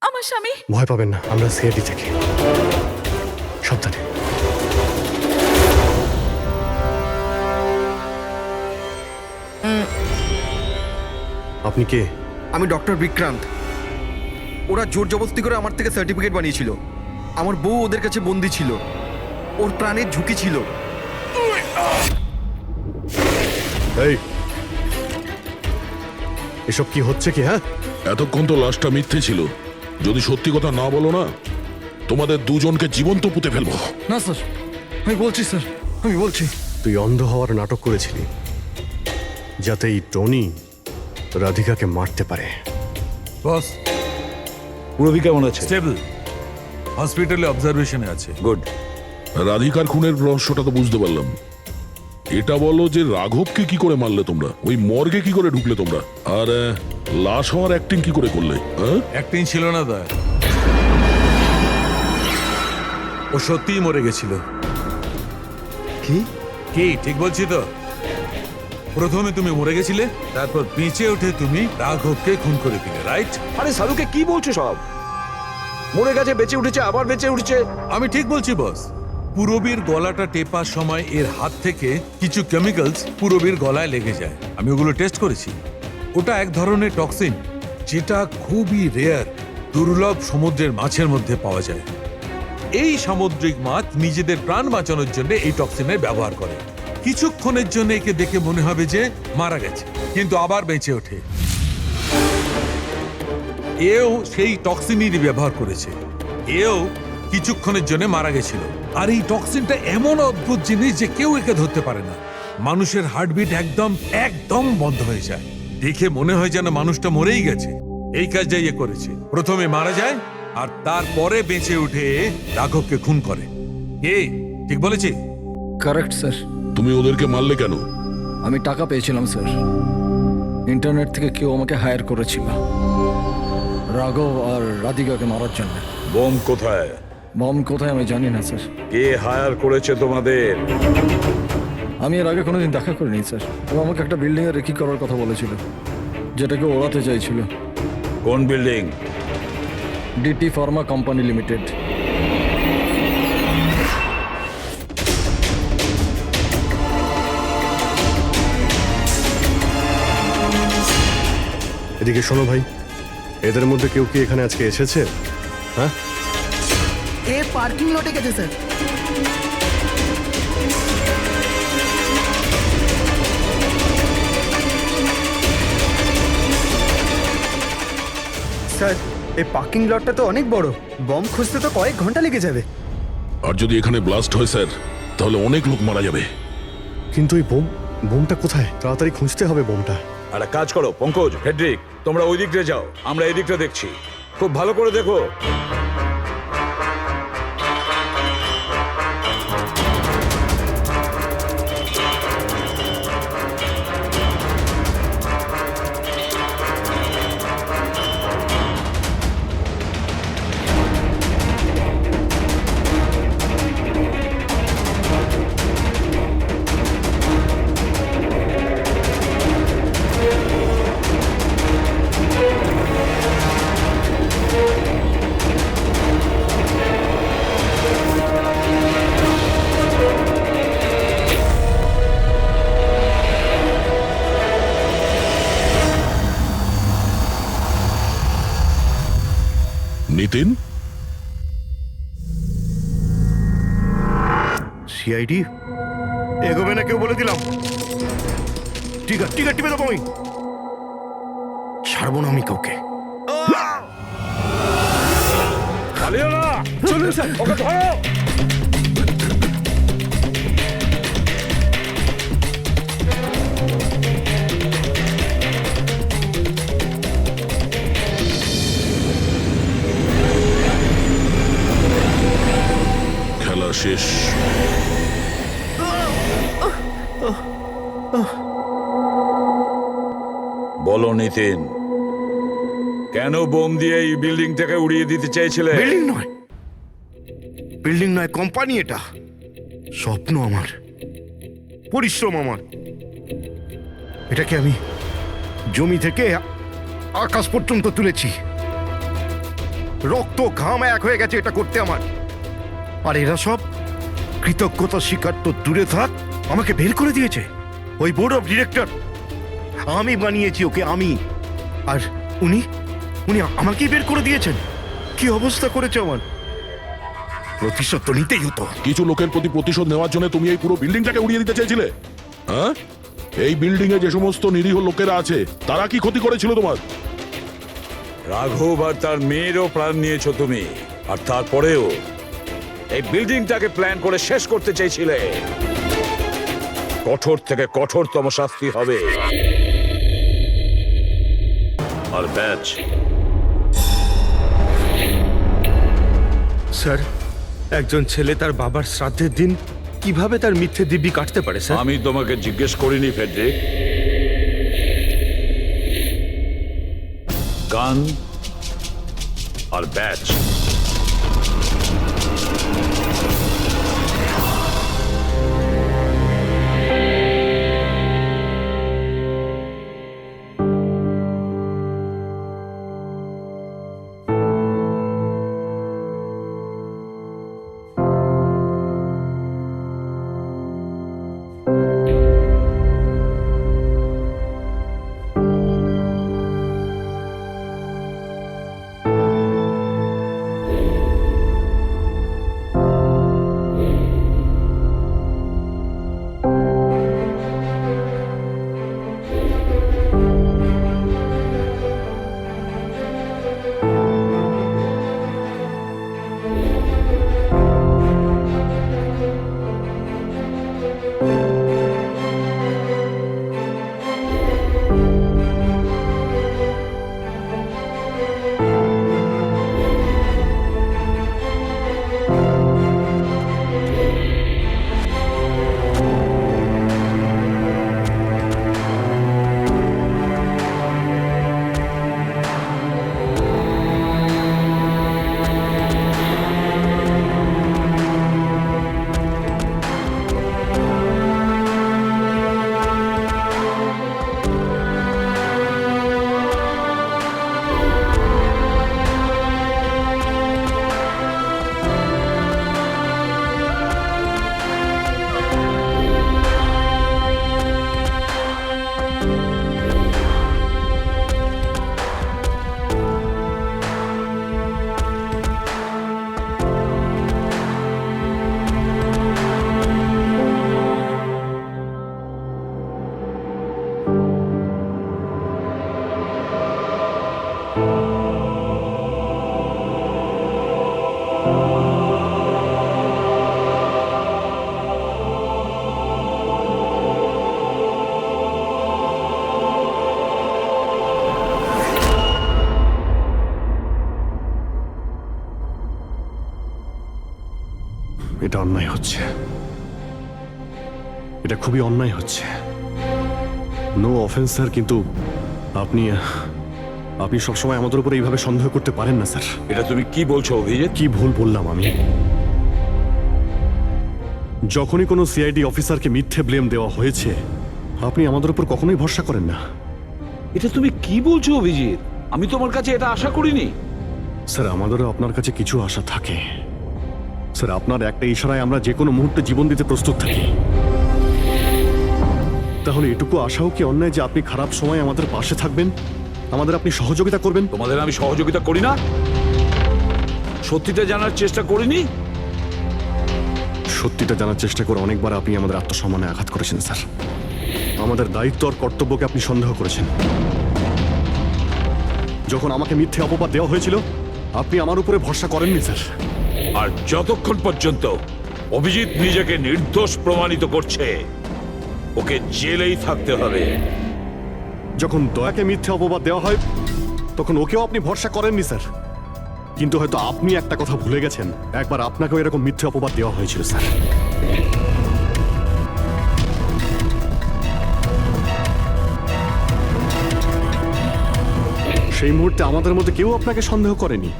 আমার স্বামী। ভয় পাবেন না, আমরা সিআইডি থেকে। সাবধানে। আপনি কে? আমি ডক্টর বিক্রান্ত। ওরা জোর জবরদস্তি করে আমার থেকে সার্টিফিকেট বানিয়েছিল। আমার বউ ওদের কাছে বন্দি ছিল, ওর প্রাণের ঝুঁকি ছিল। এই, এসব কি হচ্ছে কি? হ্যাঁ, এতক্ষণ তো লাশটা মিথ্যে ছিল। যদি সত্যি কথা না বলো না, তোমাদের দুজনকে জীবন্ত পুঁতে ফেলবো। না স্যার, আমি বলছি স্যার, আমি বলছি। তুই অন্ধ হওয়ার নাটক করেছিলি যাতে এই টনি রাধিকাকে মারতে পারে। বস, পুরবী কেমন আছে? স্টেবল, হসপিটালে অবজারভেশনে আছে। গুড। রাধিকার খুনের রহস্যটা তো বুঝতে পারলাম। এটা বলো যে রাঘবকে কি করে মারলে তোমরা? ওই মর্গে কি করে ঢুকলে তোমরা? আর লাশ হওয়ার অ্যাক্টিং কি করে করলে? অ্যাক্টিং ছিল না দা, ও সত্যিই মরে গেছিল। কি? কি ঠিক বলছি তো? প্রথমে তুমি মরে গেছিলে, তারপর বেঁচে উঠে তুমি রাঘবকে খুন করে দিলে, রাইট? আরে সালুকে কি বলছো সব? মরে গেছে, বেঁচে উঠেছে, আবার বেঁচে উঠেছে। আমি ঠিক বলছি বস। পুরবীর গলাটা টেপার সময় এর হাত থেকে কিছু কেমিক্যালস পুরবীর গলায় লেগে যায়। আমি ওগুলো টেস্ট করেছি। ওটা এক ধরনের টক্সিন, যেটা খুবই রেয়ার, দুর্লভ সমুদ্রের মাছের মধ্যে পাওয়া যায়। এই সামুদ্রিক মাছ নিজেদের প্রাণ বাঁচানোর জন্য এই টক্সিনের ব্যবহার করে। কিছুক্ষণের জন্য একে দেখে মনে হবে যে মারা গেছে, কিন্তু আবার বেঁচে ওঠে। এও সেই টক্সিনেরই ব্যবহার করেছে। এও কিছুক্ষণের জন্য মারা গেছিল। আর এই টক্সিনটা এমন অদ্ভুত জিনিস যে কেউ একে ধরতে পারে না। মানুষের হার্টবিট একদম একদম বন্ধ হয়ে যায়। দেখে মনে হয় যেন মানুষটা মরেই গেছে। এই কাজটা ইয়ে করেছে, প্রথমে মারা যায় আর তারপরে বেঁচে উঠে রাঘবকে খুন করে। কে ঠিক বলেছি? Correct sir. তুমি ওদেরকে মারলে কেন? আমি টাকা পেয়েছিলাম স্যার, ইন্টারনেট থেকে কেউ আমাকে হায়ার করেছিল রাঘব আর রাধিকাকে মারার জন্য। বোম কোথায়? বম কোথায় আমি জানি না স্যার। কে হায়ার করেছে তোমাদের? আমি এর আগে কোনোদিন দেখা করিনি স্যার। ও আমাকে একটা বিল্ডিংয়ে রেকি করার কথা বলেছিল, যেটাকে ওড়াতে চাইছিল। কোন building? DT pharma company limited. এদিকে শোনো ভাই, এদের মধ্যে কেউ কি এখানে আজকে এসেছে? হ্যাঁ, এ পার্কিং লটে গেছে স্যার। স্যার এই পার্কিং লটটা তো অনেক বড়, বম খুঁজতে তো কয়েক ঘন্টা লেগে যাবে। আর যদি এখানে ব্লাস্ট হয় স্যার, তাহলে অনেক লোক মারা যাবে। কিন্তু এই বোমটা কোথায়? তাড়াতাড়ি খুঁজতে হবে বোমটা। একটা কাজ করো পঙ্কজ, ফেডরিক, তোমরা ওই দিকটা যাও, আমরা এই দিকটা দেখছি। খুব ভালো করে দেখো। নিতিন, সিআইডি এগোবে না কেউ বলে দিলাম। ঠিক আছে টিপে দেবো আমি, ছাড়বো না আমি কাউকে। পালিও না! চলুন স্যার। ওকে ধরো! খেলা শেষ। বলো নিতিন, কেন বোম দিয়ে এই বিল্ডিংটাকে উড়িয়ে দিতে চাইছিলে? বিল্ডিং নয় কোম্পানি, এটা স্বপ্ন আমার, পরিশ্রম আমার। এটাকে আমি জমি থেকে আকাশ পর্যন্ত তুলেছি, রক্ত ঘাম এক হয়ে গেছে এটা করতে আমার। আর এরা সব কৃতজ্ঞতা স্বীকার তো দূরে থাক, আমাকে বের করে দিয়েছে ওই বোর্ড অফ ডিরেক্টর। আমি বানিয়েছি ওকে, আমি। আর উনি আমাকেই বের করে দিয়েছেন। কি অবস্থা করেছে আমার! প্রতিশোধ তো নিতেই হতো। কিছু লোকের প্রতি প্রতিশোধ নেওয়ার জন্য তুমি এই পুরো বিল্ডিংটাকে উড়িয়ে দিতে চেয়েছিলে? হ্যাঁ, এই বিল্ডিং এ যে সমস্ত নিরীহ লোকেরা আছে তারা কি ক্ষতি করেছিল তোমার? রাঘব আর তার মেয়েরও প্রাণ নিয়েছো তুমি, আর তারপরেও এই বিল্ডিংটাকে প্ল্যান করে শেষ করতে চাইছিলে। কঠোর থেকে কঠোরতম শাস্তি হবে। আর ব্যাচ, স্যার একজন ছেলে তার বাবার শ্রাদ্ধের দিন কিভাবে তার মিথ্যে দিব্যি কাটতে পারে স্যার? আমি তোমাকে জিজ্ঞেস করিনি ফেডরিক। গান আর ব্যাচ। এটা অন্যায় হচ্ছে, এটা খুবই অন্যায় হচ্ছে। নো অফেন্স স্যার, কিন্তু আপনি আপনি সবসময় আমাদের উপর এইভাবে সন্দেহ করতে পারেন না স্যার। এটা তুমি কি বলছো অভিজিৎ? কি ভুল বললাম আমি? যখনই কোনো সিআইডি অফিসারকে মিথ্যে ব্লেম দেওয়া হয়েছে, আপনি আমাদের উপর কখনোই ভরসা করেন না। এটা তুমি কি বলছো অভিজিৎ? আমি তোমার কাছে এটা আশা করিনি। স্যার, আমাদেরও আপনার কাছে কিছু আশা থাকে স্যার। আপনার একটা ইশারায় আমরা যে কোনো মুহূর্তে জীবন দিতে প্রস্তুত থাকি। তাহলে এটুকু আশাও কি অন্যায় যে আপনি খারাপ সময় আমাদের পাশে থাকবেন, আমাদের আপনি সহযোগিতা করবেন? তোমাদের আমি সহযোগিতা করি না? সত্যিটা জানার চেষ্টা করিনি? সত্যিটা জানার চেষ্টা করে অনেকবার আপনি আমাদের আত্মসম্মানে আঘাত করেছেন স্যার। আমাদের দায়িত্ব আর কর্তব্যকে আপনি সন্দেহ করেছেন। যখন আমাকে মিথ্যে অপবাদ দেওয়া হয়েছিল, আপনি আমার উপরে ভরসা করেননি স্যার। আর যতক্ষণ পর্যন্ত অভিজিৎ নিজেকে নির্দোষ প্রমাণিত করছে, ওকে জেলেই থাকতে হবে। যখন দয়াকে মিথ্যে অপবাদ দেওয়া হয়, তখন ওকেও আপনি ভরসা করেননি স্যার। কিন্তু হয়তো আপনি একটা কথা ভুলে গেছেন, একবার আপনাকেও এরকম মিথ্যে অপবাদ দেওয়া হয়েছিল স্যার। সেই মুহূর্তে আমাদের মধ্যে কেউ আপনাকে সন্দেহ করেনি।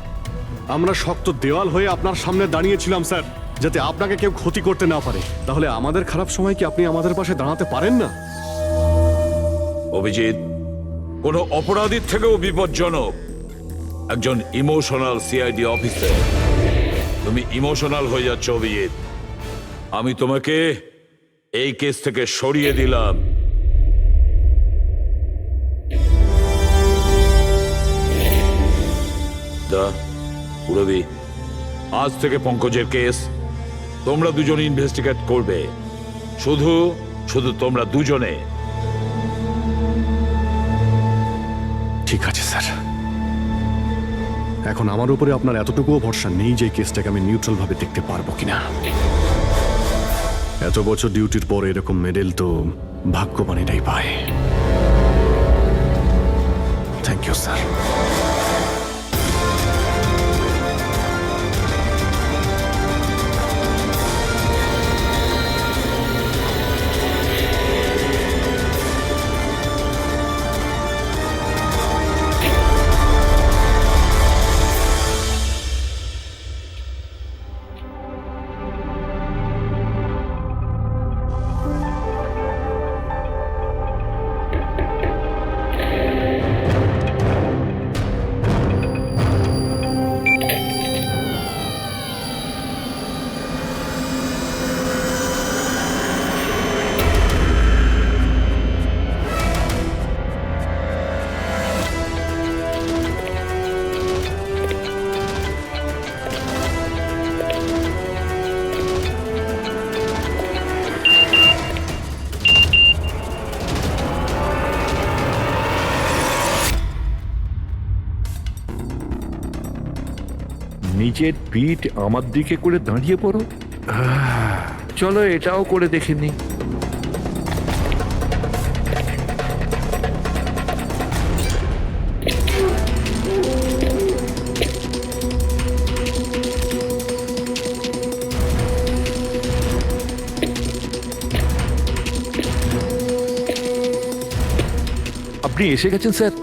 আমরা শক্ত দেওয়াল হয়ে আপনার সামনে দাঁড়িয়েছিলাম স্যার, যাতে আপনাকে কেউ ক্ষতি করতে না পারে। তাহলে আমাদের খারাপ সময় কি আপনি আমাদের পাশে দাঁড়াতে পারেন না? অভিজিৎ কোনো অপরাধীর থেকেও বিপজ্জনক একজন ইমোশনাল সিআইডি অফিসার। তুমি ইমোশনাল হয়ে যাচ্ছ অভিজিৎ। আমি তোমাকে এই কেস থেকে সরিয়ে দিলাম। পুরবি, আজ থেকে পঙ্কজের কেস তোমরা দুজন ইনভেস্টিগেট করবে, শুধু শুধু তোমরা দুজনে। ঠিক আছে স্যার। এখন আমার উপরে আপনার এতটুকুও ভরসা নেই যে কেসটাকে আমি নিউট্রাল ভাবে দেখতে পারবো কিনা। এত বছর ডিউটির পর এরকম মেডেল তো ভাগ্যবানেরাই পায়। Thank you sir. নিজের পিঠ আমার দিকে করে দাঁড়িয়ে পড়ো। চলো এটাও করে দেখে নি। আপনি এসে গেছেন স্যার।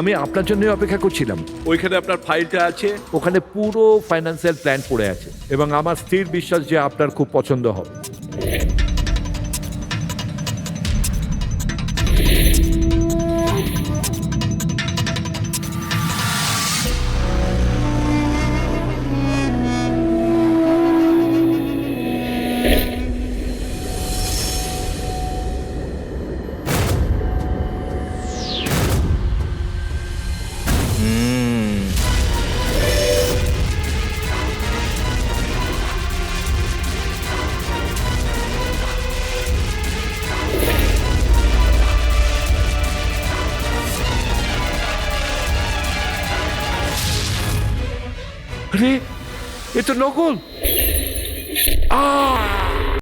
আমি আপনার জন্য অপেক্ষা করছিলাম। ওইখানে আপনার ফাইলটা আছে, ওখানে পুরো ফাইন্যান্সিয়াল প্ল্যান পড়ে আছে এবং আমার স্থির বিশ্বাস যে আপনার খুব পছন্দ হবে। আরে এ তো নকল।